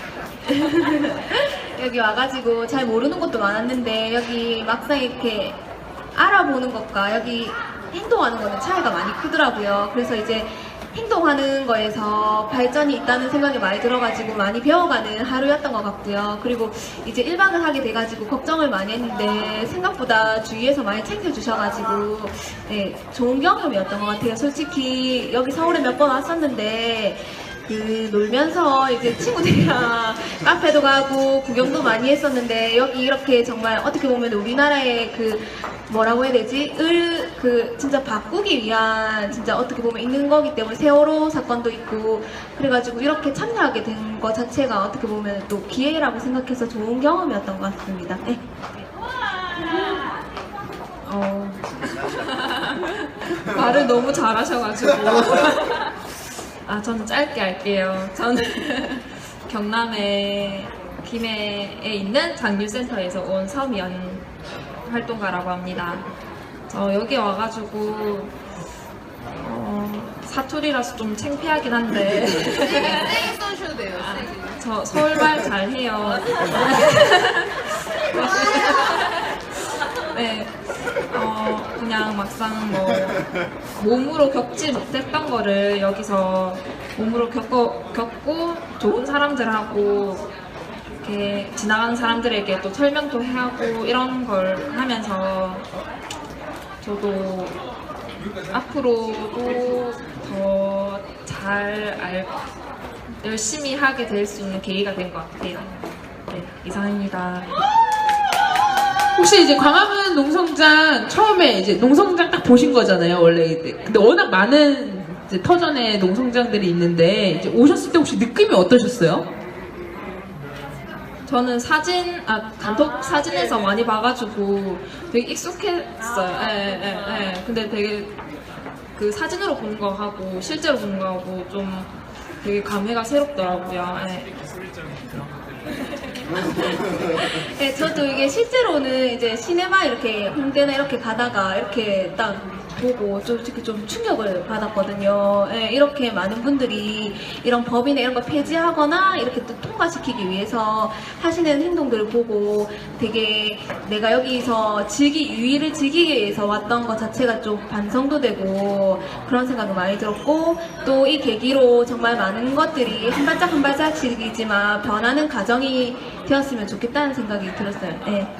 여기 와가지고 잘 모르는 것도 많았는데 여기 막상 이렇게 알아보는 것과 여기 행동하는 거는 차이가 많이 크더라고요. 그래서 이제 행동하는 거에서 발전이 있다는 생각이 많이 들어가지고 많이 배워가는 하루였던 것 같고요. 그리고 이제 1박을 하게 돼가지고 걱정을 많이 했는데 생각보다 주위에서 많이 챙겨주셔가지고 네, 좋은 경험이었던 것 같아요. 솔직히 여기 서울에 몇 번 왔었는데 놀면서 이제 친구들이랑 카페도 가고 구경도 많이 했었는데 여기 이렇게 정말 어떻게 보면 우리나라의 뭐라고 해야 되지? 진짜 바꾸기 위한 진짜 어떻게 보면 있는 거기 때문에 세월호 사건도 있고 그래가지고 이렇게 참여하게 된 거 자체가 어떻게 보면 또 기회라고 생각해서 좋은 경험이었던 것 같습니다. 네. 말을 너무 잘하셔가지고 저는 짧게 할게요. 저는 경남의 김해에 있는 장길센터에서 온 서미연 활동가라고 합니다. 저 여기 와가지고 사투리라서 좀 창피하긴 한데 세게 써주셔도 돼요. 저 서울말 잘해요. 네. 그냥 막상 뭐 몸으로 겪지 못했던 거를 여기서 몸으로 겪고 좋은 사람들하고 이렇게 지나가는 사람들에게 또 설명도 해야 하고 이런 걸 하면서 저도 앞으로도 더 잘 열심히 하게 될 수 있는 계기가 된 것 같아요. 네, 이상입니다. 혹시 이제 광화문 농성장 처음에 이제 농성장 딱 보신 거잖아요, 원래. 근데 워낙 많은 이제 터전의 농성장들이 있는데 이제 오셨을 때 혹시 느낌이 어떠셨어요? 저는 단톡 사진에서 많이 봐가지고 되게 익숙했어요. 근데 되게 그 사진으로 보는 거하고 실제로 보는 거하고 좀 되게 감회가 새롭더라고요. 네, 저도 이게 실제로는 이제 시네마 이렇게 홍대나 이렇게 가다가 이렇게 딱 보고 좀 이렇게 좀 충격을 받았거든요. 네, 이렇게 많은 분들이 이런 법이나 이런 걸 폐지하거나 이렇게 또 통과시키기 위해서 하시는 행동들을 보고 되게 내가 여기서 유의를 즐기기 위해서 왔던 것 자체가 좀 반성도 되고 그런 생각이 많이 들었고 또 이 계기로 정말 많은 것들이 한 발짝 한 발짝씩이지만 변하는 과정이 되었으면 좋겠다는 생각이 들었어요. 네.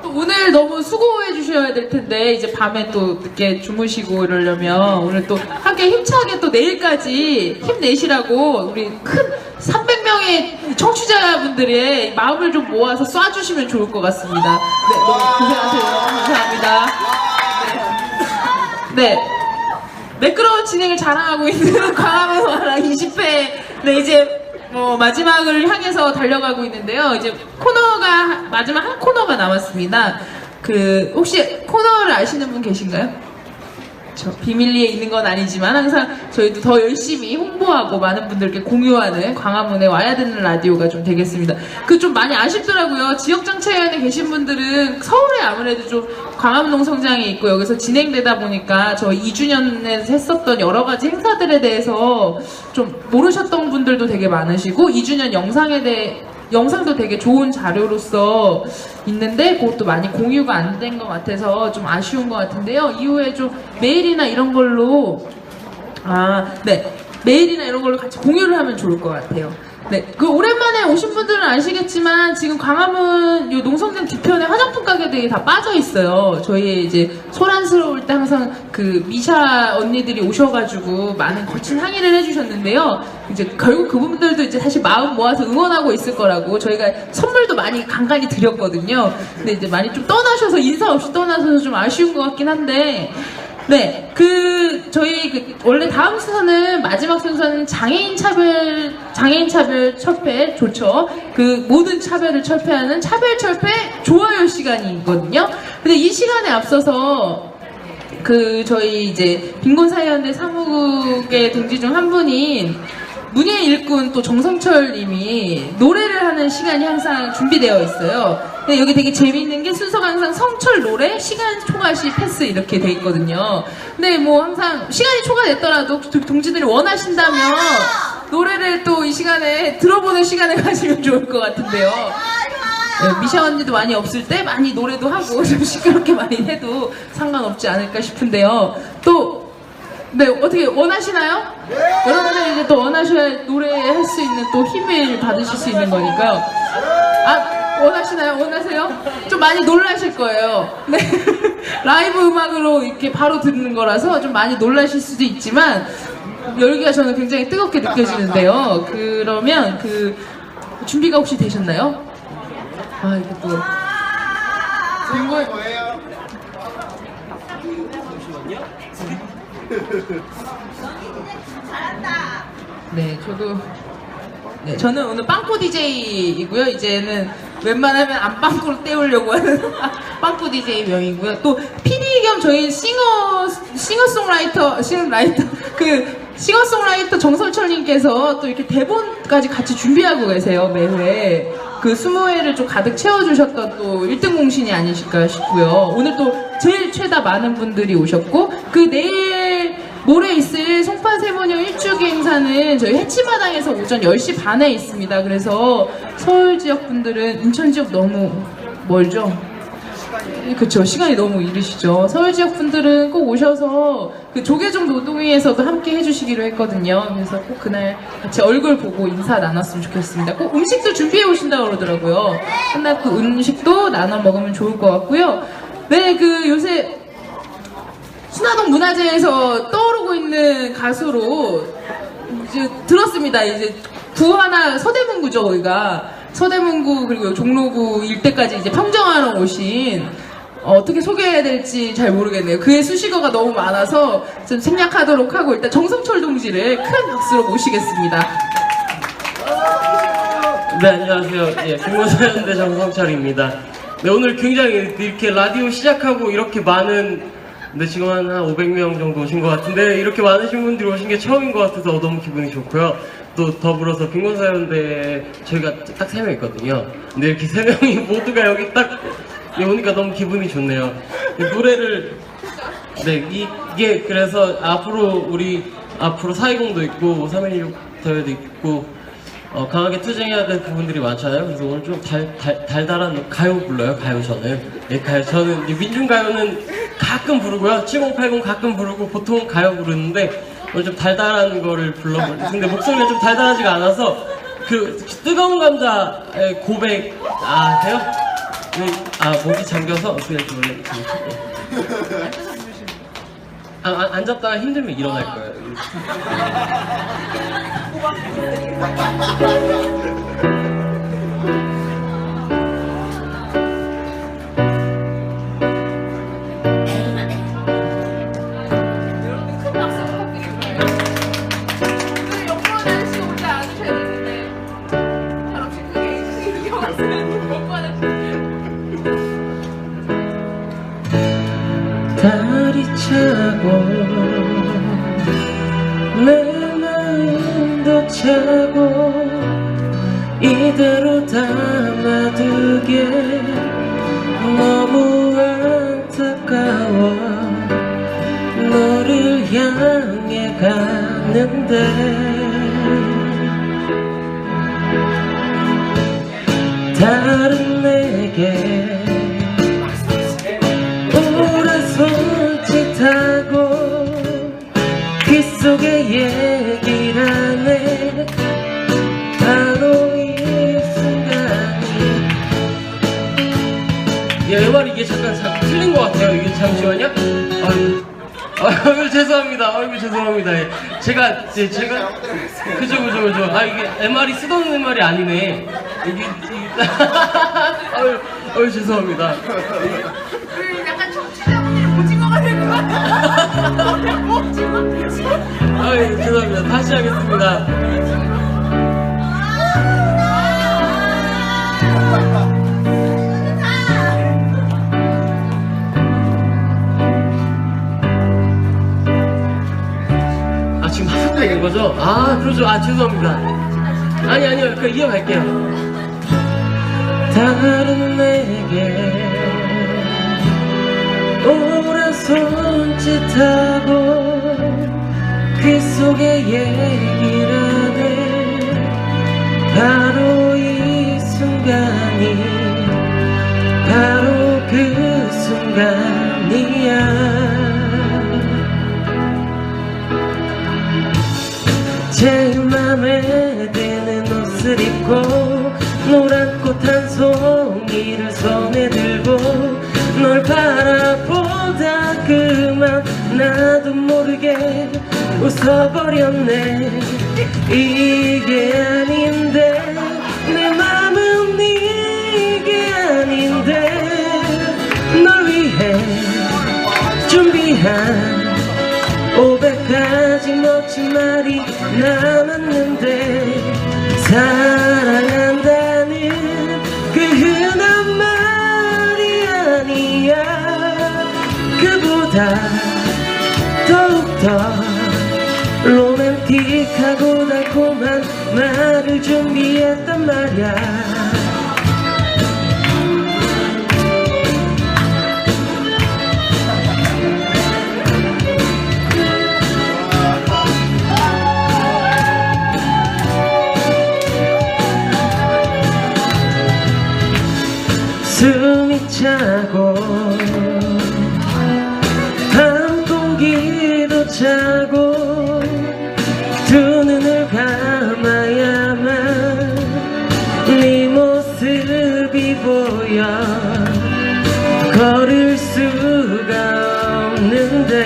또 오늘 너무 수고해 주셔야 될 텐데 이제 밤에 또 늦게 주무시고 이러려면 오늘 또 함께 힘차게 또 내일까지 힘내시라고 우리 큰 300명의 청취자분들의 마음을 좀 모아서 쏴주시면 좋을 것 같습니다. 네, 너무 고생하세요. 감사합니다. 네. 매끄러운 진행을 자랑하고 있는 광화문 와라 20회. 네, 이제 마지막을 향해서 달려가고 있는데요. 이제 마지막 한 코너가 남았습니다. 혹시 코너를 아시는 분 계신가요? 비밀리에 있는 건 아니지만 항상 저희도 더 열심히 홍보하고 많은 분들께 공유하는 광화문에 와야 되는 라디오가 좀 되겠습니다. 좀 많이 아쉽더라고요. 지역정치회원에 계신 분들은 서울에 아무래도 좀 광화문 농성장에 있고 여기서 진행되다 보니까 저 2주년에 했었던 여러 가지 행사들에 대해서 좀 모르셨던 분들도 되게 많으시고 2주년 영상도 되게 좋은 자료로서 있는데 그것도 많이 공유가 안 된 것 같아서 좀 아쉬운 것 같은데요. 이후에 좀 메일이나 이런 걸로 메일이나 이런 걸로 같이 공유를 하면 좋을 것 같아요. 네, 오랜만에 오신 분들은 아시겠지만 지금 광화문 요 농성장 뒤편에 화장품 가게들이 다 빠져 있어요. 저희 이제 소란스러울 때 항상 미샤 언니들이 오셔가지고 많은 거친 항의를 해주셨는데요. 이제 결국 그분들도 이제 사실 마음 모아서 응원하고 있을 거라고 저희가 선물도 많이 간간히 드렸거든요. 근데 이제 많이 좀 떠나셔서 인사 없이 떠나셔서 좀 아쉬운 것 같긴 한데. 네, 저희 원래 다음 순서는 마지막 순서는 장애인 차별 철폐 좋죠. 모든 차별을 철폐하는 차별 철폐 좋아요 시간이거든요. 근데 이 시간에 앞서서 저희 이제 빈곤사회연대 사무국의 동지 중 한 분인 문예 일꾼 또 정성철 님이 노래를 하는 시간이 항상 준비되어 있어요. 근데 여기 되게 재미있는 게 순서가 항상 성철 노래, 시간 초과시 패스 이렇게 돼 있거든요. 근데 항상 시간이 초과됐더라도 동지들이 원하신다면 노래를 또 이 시간에 들어보는 시간을 가지면 좋을 것 같은데요. 네, 미샤 언니도 많이 없을 때 많이 노래도 하고 좀 시끄럽게 많이 해도 상관없지 않을까 싶은데요. 네, 어떻게 원하시나요? 네! 여러분들 이제 또 원하셔야 노래할 수 있는 또 힘을 받으실 수 있는 거니까요. 원하시나요? 원하세요? 좀 많이 놀라실 거예요. 네. 라이브 음악으로 이렇게 바로 듣는 거라서 좀 많이 놀라실 수도 있지만 열기가 저는 굉장히 뜨겁게 느껴지는데요. 그러면 준비가 혹시 되셨나요? 이게 또 뭐예요? 네, 저는 오늘 빵꾸 DJ이고요. 이제는 웬만하면 안 빵꾸로 때우려고 하는 빵꾸 DJ 명이고요. 또 PD 겸 저희 싱어송라이터 정설철님께서 또 이렇게 대본까지 같이 준비하고 계세요. 매회 20회를 좀 가득 채워주셨던 또 1등 공신이 아니실까 싶고요. 오늘 또 제일 최다 많은 분들이 오셨고 모레 있을 송파 세모녀 1주기 행사는 저희 해치마당에서 오전 10시 반에 있습니다. 그래서 서울 지역 분들은 인천 지역 너무 멀죠? 그쵸, 시간이 너무 이르시죠. 서울 지역 분들은 꼭 오셔서 그 조계종 노동위에서도 함께 해주시기로 했거든요. 그래서 꼭 그날 같이 얼굴 보고 인사 나눴으면 좋겠습니다. 꼭 음식도 준비해 오신다고 그러더라고요. 끝날 그 음식도 나눠 먹으면 좋을 것 같고요. 네, 그 요새 신화동 문화재에서 떠오르고 있는 가수로 이제 들었습니다. 이제 구 하나 서대문구죠, 거기가. 서대문구 그리고 종로구 일대까지 이제 평정하러 오신 어떻게 소개해야 될지 잘 모르겠네요. 그의 수식어가 너무 많아서 좀 생략하도록 하고 일단 정성철 동지를 큰 박수로 모시겠습니다. 네, 안녕하세요. 예, 빅모사연대 정성철입니다. 네, 오늘 굉장히 이렇게 라디오 시작하고 이렇게 많은, 네, 지금 한 500명 정도 오신 것 같은데, 이렇게 많으신 분들이 오신 게 처음인 것 같아서 너무 기분이 좋고요. 또 더불어서 빅모사연대에 저희가 딱 3명 있거든요. 근데 이렇게 3명이 모두가 여기 딱 오니까 너무 기분이 좋네요. 노래를, 네, 이게 그래서 앞으로 420도 있고 3116 대회도 있고 강하게 투쟁해야 될 부분들이 많잖아요. 그래서 오늘 좀 달달한 가요 불러요. 가요 저는. 네, 가요 저는 민중가요는 가끔 부르고요. 7080 가끔 부르고 보통 가요 부르는데 오늘 좀 달달한 거를 불러볼게요. 근데 목소리가 좀 달달하지가 않아서 그 뜨거운 감자의 고백 아세요? 네, 목이 잠겨서 어떻게 할지 모르겠어요. 앉았다가 힘들면 일어날 거예요. 여러분 큰 박수 부탁드리고요. 오늘 영원 아저씨 혼자 앉으셔야 되는데 사람씩 크게 이렇게 왔으면 영원 아저씨. 달이 차고 내 마음도 차고 이대로 담아두게 너무 안타까워 너를 향해 가는데 다른 내게 손짓하고 귓속에 얘기를 하네 바로 이 순간이 MR 이게 잠깐 틀린 것 같아요. 이게 잠시만요. 아유 죄송합니다. 아이고 죄송합니다. 예. 제가 그죠. 이게 MR이 쓰던 MR이 아니네. 이게 아유 죄송합니다. 약간 청취자분들이 오징어가 될 것 같아. 오징어. 아유 죄송합니다. 다시 하겠습니다. 지금 하고 있는 거죠? 그렇죠. 죄송합니다. 아니요. 그 이어갈게요. 다른 내게 오랜 손짓하고 귓속에 얘기를 하네 바로 이 순간이 바로 그 순간이야 제일 맘에 드는 옷을 입고 노란 꽃 한 송이를 손에 들고 널 바라보다 그만 나도 모르게 웃어버렸네 이게 아닌데 내 맘은 이게 아닌데 널 위해 준비한 500가지 멋진 말이 남았는데 사랑한다는 그 흔한 말이 아니야 그보다 더욱더 로맨틱하고 달콤한 말을 준비했단 말야 숨이 차고 한 공기도 차고 두 눈을 감아야만 네 모습이 보여 걸을 수가 없는데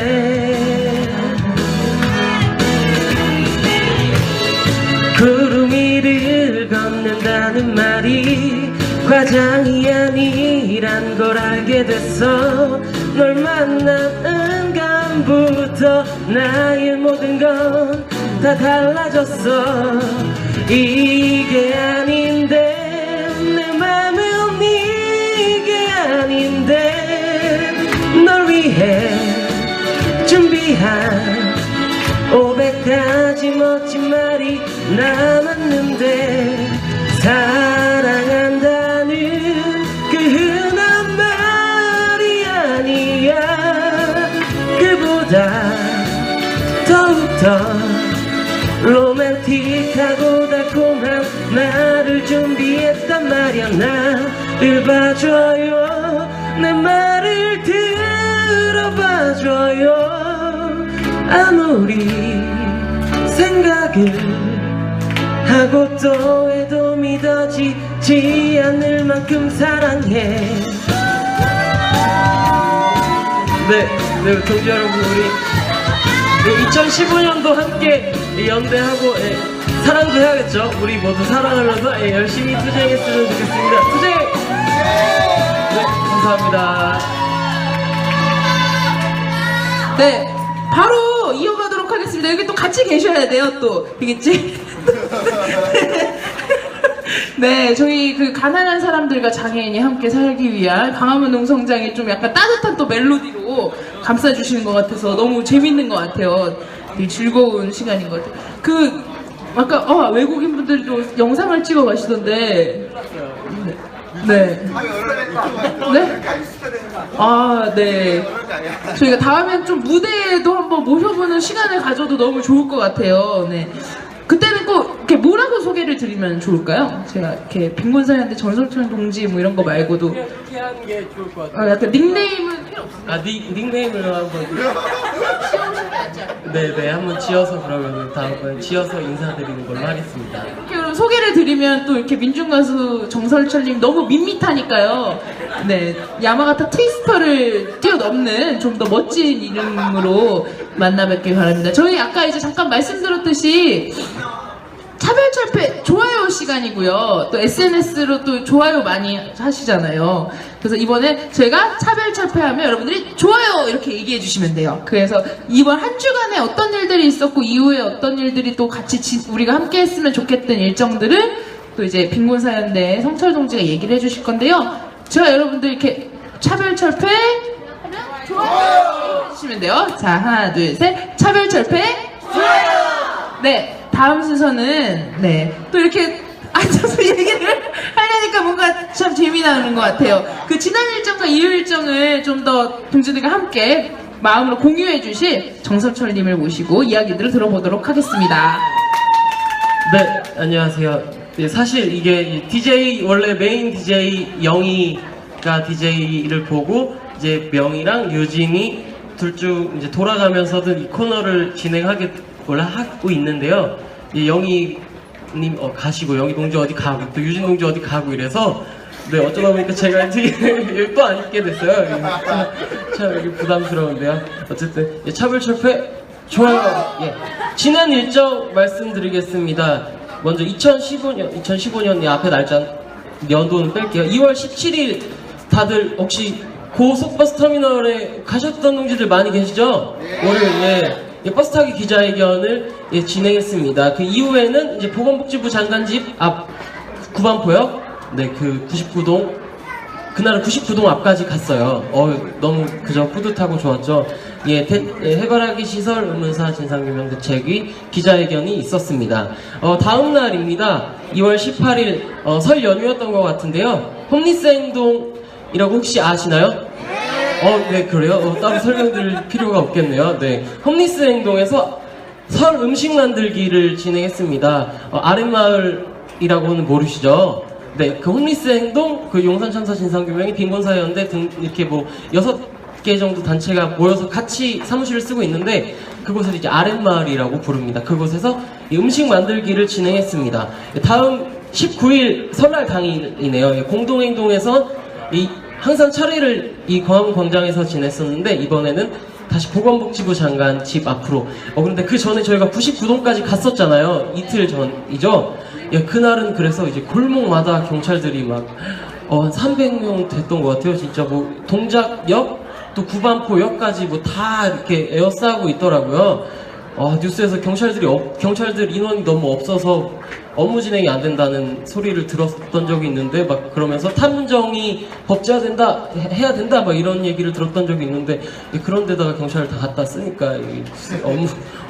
구름 위를 걷는다는 말이 과장이 아니란 걸 알게 됐어 널 만난 순간부터 나의 모든 건 다 달라졌어 이게 아닌데 내 맘은 이게 아닌데 널 위해 준비한 500가지 멋진 말이 남았는데 사랑한다는 그 흔한 말이 아니야 그보다 더욱더 로맨틱하고 달콤한 말을 준비했단 말이야 나를 봐줘요 내 말을 들어봐줘요 아무리 생각을 하고 또 해도 믿어지지 않을 만큼 사랑해 네, 동지 여러분 우리 2015년도 함께 연대하고 사랑도 해야겠죠 우리 모두 사랑하면서 열심히 투쟁했으면 좋겠습니다 투쟁! 네, 감사합니다 네, 바로 이어가도록 하겠습니다. 여기 또 같이 계셔야 돼요, 또. 되겠지? 네, 저희 그 가난한 사람들과 장애인이 함께 살기 위한 강화문 농성장이 좀 약간 따뜻한 또 멜로디로 감싸주시는 것 같아서 너무 재밌는 것 같아요. 되게 즐거운 시간인 것 같아요. 그, 아까, 외국인 분들도 영상을 찍어 가시던데. 네. 네? 아, 네. 저희가 다음엔 좀 무대에도 한번 모셔보는 시간을 가져도 너무 좋을 것 같아요. 네. 그때는 꼭 이렇게 뭐라고 소개를 드리면 좋을까요? 제가 이렇게 빈곤사연대 전설천 동지 뭐 이런 거 말고도 그냥 이렇게 하는 게 좋을 것 같아요 약간 닉네임은 필요 없어요. 닉네임을 한번 네네 한번 지어서 그러면 다음번에 지어서 인사드리는 걸로 하겠습니다 이렇게 그럼 소개를 드리면 또 이렇게 민중가수 정설철님 너무 밋밋하니까요. 네, 야마가타 트위스터를 뛰어넘는 좀 더 멋진 이름으로 만나뵙길 바랍니다. 저희 아까 이제 잠깐 말씀드렸듯이 차별철폐 좋아요 시간이고요. 또 SNS로 또 좋아요 많이 하시잖아요. 그래서 이번에 저희가 차별철폐하면 여러분들이 좋아요 이렇게 얘기해 주시면 돼요. 그래서 이번 한 주간에 어떤 일들이 있었고 이후에 어떤 일들이 또 같이 우리가 함께 했으면 좋겠던 일정들을 또 이제 빈곤사연대 성철동지가 얘기를 해주실 건데요. 제가 여러분들 이렇게 차별철폐 하면 좋아요 해주시면 돼요. 자, 하나 둘 셋 차별철폐 좋아요. 네, 다음 순서는 네, 또 이렇게 앉아서 얘기를 하려니까 뭔가 참 재미나는 것 같아요. 그 지난 일정과 이후 일정을 좀 더 동지들과 함께 마음으로 공유해 주실 정석철님을 모시고 이야기들을 들어보도록 하겠습니다. 네, 안녕하세요. 네, 사실 이게 DJ 원래 메인 DJ 영희가 DJ를 보고 이제 명이랑 유진이 둘 중 이제 돌아가면서든 이 코너를 진행하게 원래 하고 있는데요. 이 영희님 가시고 영희 동지 어디 가고 또 유진 동지 어디 가고 이래서 네 어쩌다 보니까 제가 이제 또 안 입게 됐어요. 참 이게 부담스러운데요. 어쨌든 차별철폐 좋아요. 예. 지난 일정 말씀드리겠습니다. 먼저 2015년 앞에 날짜 연도는 뺄게요. 2월 17일 다들 혹시 고속버스 터미널에 가셨던 동지들 많이 계시죠? 월요일 버스 타기 기자회견을 진행했습니다. 그 이후에는 이제 보건복지부 장관집 앞 구반포역 그 99동 그날은 99동 앞까지 갔어요. 너무 그저 뿌듯하고 좋았죠. 해바라기 시설 의문사 진상규명 대책위 기자회견이 있었습니다. 다음 날입니다. 2월 18일 설 연휴였던 것 같은데요. 홈리스 행동이라고 혹시 아시나요? 네, 그래요? 따로 설명드릴 필요가 없겠네요. 네. 홈리스 행동에서 설 음식 만들기를 진행했습니다. 아랫마을이라고는 모르시죠? 네, 그 홈리스 행동, 그 용산참사 진상규명이 빈곤사회연대 등 이렇게 뭐 6개 정도 단체가 모여서 같이 사무실을 쓰고 있는데 그곳을 이제 아랫마을이라고 부릅니다. 그곳에서 이 음식 만들기를 진행했습니다. 다음 19일 설날 당일이네요. 공동행동에서 이 항상 차례를 이 광화문 광장에서 지냈었는데 이번에는 다시 보건복지부 장관 집 앞으로. 그런데 그 전에 저희가 99동까지 갔었잖아요. 이틀 전이죠. 예, 그날은 그래서 이제 골목마다 경찰들이 막 한 300명 됐던 것 같아요. 진짜 뭐 동작역 또 구반포역까지 뭐 다 이렇게 에어싸고 있더라고요. 뉴스에서 경찰들 인원이 너무 없어서 업무 진행이 안 된다는 소리를 들었던 적이 있는데 막 그러면서 탐정이 법제화된다 해야 된다 막 이런 얘기를 들었던 적이 있는데 그런 데다가 경찰을 다 갖다 쓰니까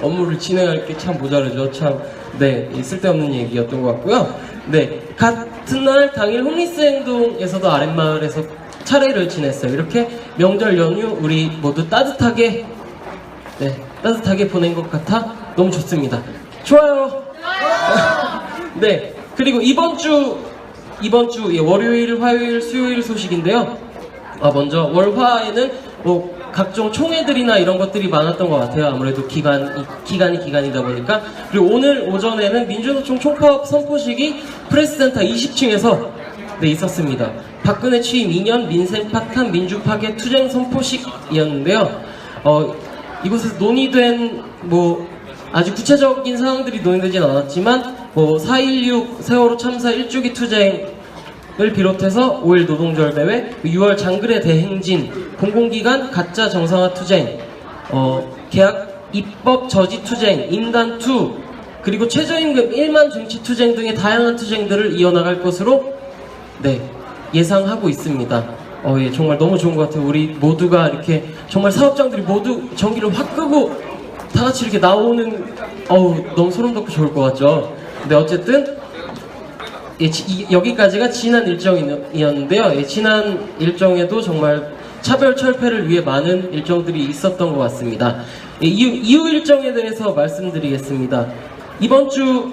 업무를 진행할 게 참 모자르죠. 참 네, 쓸데없는 얘기였던 것 같고요. 네, 같은 날 당일 홈리스 행동에서도 아랫마을에서 차례를 지냈어요. 이렇게 명절 연휴 우리 모두 따뜻하게 보낸 것 같아 너무 좋습니다. 좋아요. 네, 그리고 이번 주 월요일, 화요일, 수요일 소식인데요. 먼저 월화에는 뭐 각종 총회들이나 이런 것들이 많았던 것 같아요. 아무래도 기간이다 보니까. 그리고 오늘 오전에는 민주노총 총파업 선포식이 프레스센터 20층에서 있었습니다. 박근혜 취임 2년 민생 파탄 민주 파괴 투쟁 선포식이었는데요. 이곳에서 논의된 뭐 아주 구체적인 사항들이 논의되진 않았지만 뭐 4.16 세월호 참사 1주기 투쟁을 비롯해서 5.1 노동절 대회, 6월 장글의 대행진, 공공기관 가짜 정상화 투쟁, 계약 입법 저지 투쟁, 인단2, 그리고 최저임금 1만 정치 투쟁 등의 다양한 투쟁들을 이어나갈 것으로 예상하고 있습니다. 예, 정말 너무 좋은 것 같아요. 우리 모두가 이렇게 정말 사업장들이 모두 전기를 확 끄고 다 같이 이렇게 나오는 너무 소름 돋고 좋을 것 같죠. 근데 어쨌든 여기까지가 지난 일정이었는데요. 지난 일정에도 정말 차별 철폐를 위해 많은 일정들이 있었던 것 같습니다. 이후 일정에 대해서 말씀드리겠습니다. 이번 주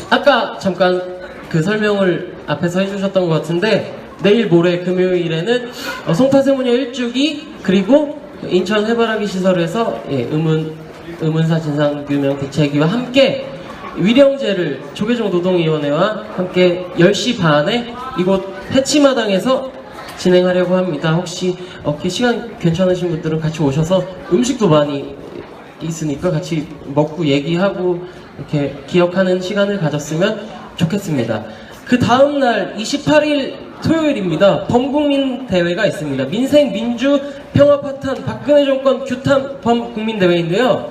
아까 잠깐 그 설명을 앞에서 해주셨던 것 같은데 내일 모레 금요일에는 송파세무녀 1주기 그리고 인천 해바라기 시설에서 의문사 진상규명 대책위와 함께 위령제를 조계종 노동위원회와 함께 10시 반에 이곳 해치마당에서 진행하려고 합니다. 혹시 시간 괜찮으신 분들은 같이 오셔서 음식도 많이 있으니까 같이 먹고 얘기하고 이렇게 기억하는 시간을 가졌으면 좋겠습니다. 그 다음날 28일 토요일입니다. 범국민 대회가 있습니다. 민생, 민주, 평화 파탄, 박근혜 정권 규탄 범국민 대회인데요.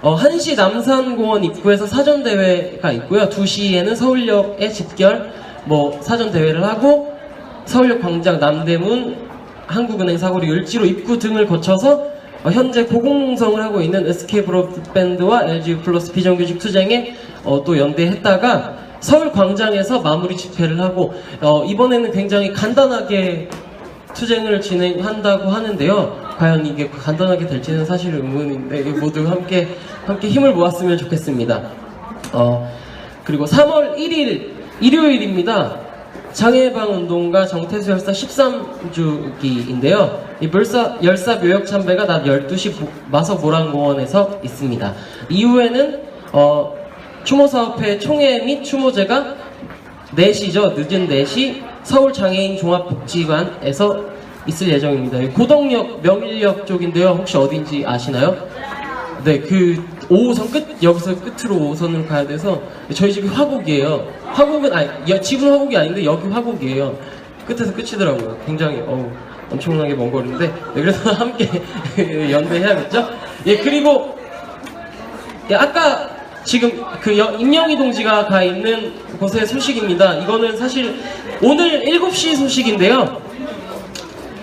1시 남산공원 입구에서 사전대회가 있고요. 2시에는 서울역에 집결 사전대회를 하고 서울역 광장, 남대문, 한국은행 사거리, 을지로 입구 등을 거쳐서 현재 고공농성을 하고 있는 SK 브로드밴드와 LG 플러스 비정규직 투쟁에 또 연대했다가 서울 광장에서 마무리 집회를 하고 이번에는 굉장히 간단하게 투쟁을 진행한다고 하는데요. 과연 이게 간단하게 될지는 사실 의문인데 모두 함께 힘을 모았으면 좋겠습니다. 그리고 3월 1일 일요일입니다. 장애방 운동가 정태수 열사 13주기인데요. 이 열사 묘역 참배가 낮 12시 마석 모란공원에서 있습니다. 이후에는 추모사업회 총회 및 추모제가 4시죠. 늦은 4시 서울 장애인 종합복지관에서 있을 예정입니다. 고덕역, 명일역 쪽인데요. 혹시 어딘지 아시나요? 네, 그 5호선 여기서 끝으로 5호선으로 가야 돼서 저희 집이 화곡이에요. 집은 화곡이 아닌데 여기 화곡이에요. 끝에서 끝이더라고요. 굉장히 엄청나게 먼 거리인데 그래서 함께 연대해야겠죠? 예, 그리고 아까 지금 그 임영희 동지가 가 있는 곳의 소식입니다. 이거는 사실 오늘 7시 소식인데요.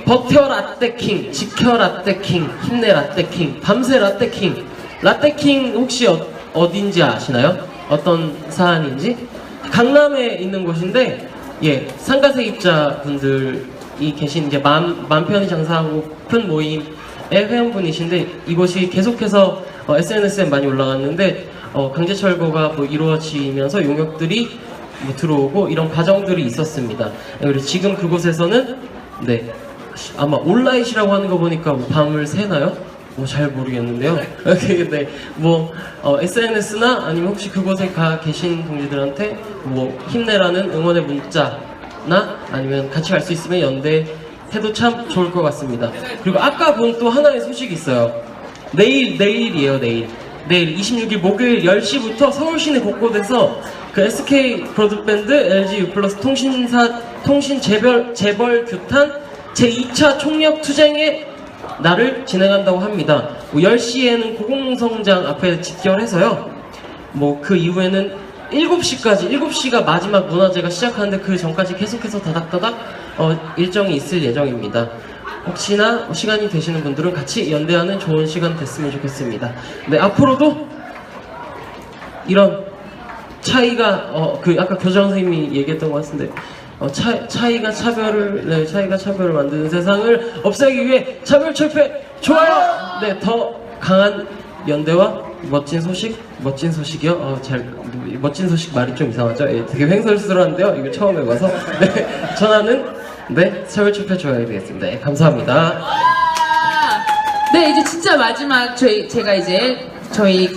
버텨 라떼킹, 지켜 라떼킹, 힘내 라떼킹, 밤새 라떼킹. 라떼킹 혹시 어딘지 아시나요? 어떤 사안인지? 강남에 있는 곳인데 상가세 입자분들이 계신 이제 맘 편히 장사하고 큰 모임의 회원분이신데 이곳이 계속해서 SNS에 많이 올라갔는데 강제철거가 이루어지면서 용역들이 뭐 들어오고 이런 과정들이 있었습니다. 그리고 지금 그곳에서는 네 아마 온라인이라고 하는 거 보니까 뭐 밤을 새나요? 뭐 잘 모르겠는데요. 네, 뭐 SNS나 아니면 혹시 그곳에 가 계신 동지들한테 뭐 힘내라는 응원의 문자나 아니면 같이 갈 수 있으면 연대 해도 참 좋을 것 같습니다. 그리고 아까 본 또 하나의 소식이 있어요. 내일이에요. 내일 26일 목요일 10시부터 서울 시내 곳곳에서 그 SK 브로드밴드, LG U+ 통신 재벌 규탄 제2차 총력 투쟁의 날을 진행한다고 합니다. 뭐 10시에는 고공농성장 앞에 집결해서요. 뭐 그 이후에는 7시가 마지막 문화제가 시작하는데 그 전까지 계속해서 다닥다닥 일정이 있을 예정입니다. 혹시나 시간이 되시는 분들은 같이 연대하는 좋은 시간 됐으면 좋겠습니다. 네, 앞으로도 이런 차이가 그 아까 교장 선생님이 얘기했던 것 같은데 차이가 차별을 만드는 세상을 없애기 위해 차별철폐 좋아요. 네, 더 강한 연대와 멋진 소식이요. 멋진 소식 말이 좀 이상하죠. 예, 되게 횡설수설한데요. 이거 처음 해봐서 네, 전하는 네 차별철폐 좋아요 되겠습니다. 예, 감사합니다. 네, 이제 진짜 마지막 제가 이제 저희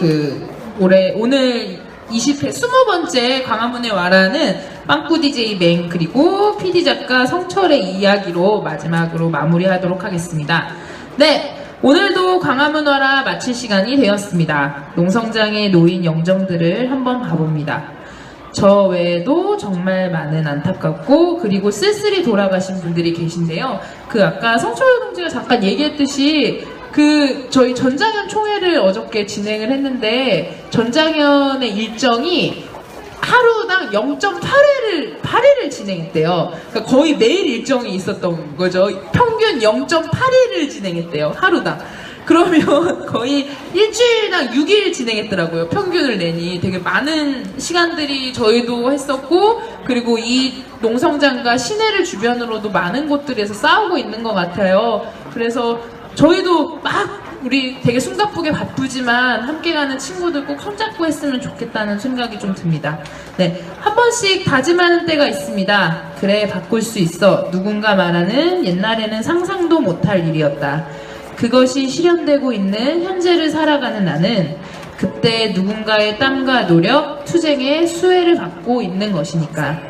오늘 20회 20번째 광화문에 와라는 빵꾸 DJ 맹 그리고 PD 작가 성철의 이야기로 마지막으로 마무리하도록 하겠습니다. 네, 오늘도 광화문 와라 마칠 시간이 되었습니다. 농성장에 놓인 영정들을 한번 봐봅니다. 저 외에도 정말 많은 안타깝고 그리고 쓸쓸히 돌아가신 분들이 계신데요. 아까 성철 동지가 잠깐 얘기했듯이 저희 전장현 총회를 어저께 진행을 했는데 전장현의 일정이 하루당 0.8회를 진행했대요. 그러니까 거의 매일 일정이 있었던 거죠. 평균 0.8일을 진행했대요. 하루당. 그러면 거의 일주일당 6일 진행했더라고요. 평균을 내니. 되게 많은 시간들이 저희도 했었고 그리고 이 농성장과 시내를 주변으로도 많은 곳들에서 싸우고 있는 것 같아요. 그래서 저희도 우리 되게 숨가쁘게 바쁘지만 함께 가는 친구들 꼭 손잡고 했으면 좋겠다는 생각이 좀 듭니다. 네, 한 번씩 다짐하는 때가 있습니다. 그래, 바꿀 수 있어. 누군가 말하는 옛날에는 상상도 못할 일이었다. 그것이 실현되고 있는 현재를 살아가는 나는 그때 누군가의 땀과 노력, 투쟁의 수혜를 받고 있는 것이니까.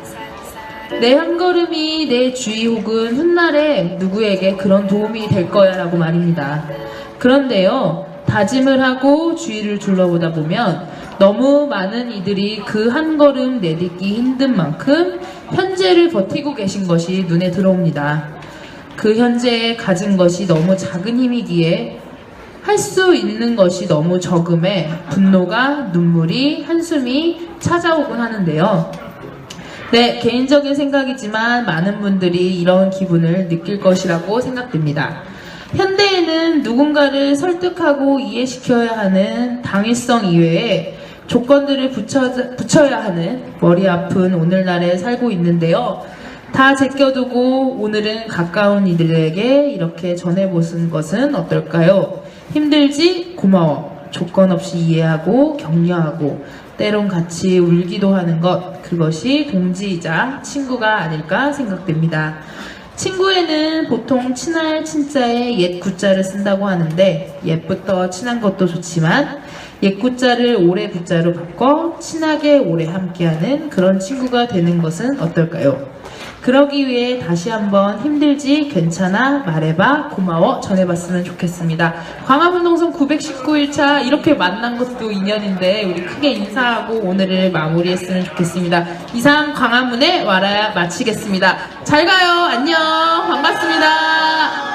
내 한 걸음이 내 주위 혹은 훗날에 누구에게 그런 도움이 될 거야 라고 말입니다. 그런데요, 다짐을 하고 주위를 둘러보다 보면 너무 많은 이들이 그 한 걸음 내딛기 힘든 만큼 현재를 버티고 계신 것이 눈에 들어옵니다. 그 현재에 가진 것이 너무 작은 힘이기에 할 수 있는 것이 너무 적음에 분노가, 눈물이, 한숨이 찾아오곤 하는데요. 네, 개인적인 생각이지만 많은 분들이 이런 기분을 느낄 것이라고 생각됩니다. 현대에는 누군가를 설득하고 이해시켜야 하는 당위성 이외에 조건들을 붙여야 하는 머리 아픈 오늘날에 살고 있는데요. 다 제껴두고 오늘은 가까운 이들에게 이렇게 전해보는 것은 어떨까요? 힘들지? 고마워. 조건 없이 이해하고 격려하고 때론 같이 울기도 하는 것, 그것이 동지이자 친구가 아닐까 생각됩니다. 친구에는 보통 친할 친자에 옛 구자를 쓴다고 하는데 옛부터 친한 것도 좋지만 옛 구자를 올해 구자로 바꿔 친하게 오래 함께하는 그런 친구가 되는 것은 어떨까요? 그러기 위해 다시 한번 힘들지 괜찮아 말해봐 고마워 전해봤으면 좋겠습니다. 광화문 농성 919일차 이렇게 만난 것도 인연인데 우리 크게 인사하고 오늘을 마무리했으면 좋겠습니다. 이상 광화문에 와라야 마치겠습니다. 잘 가요. 안녕. 반갑습니다.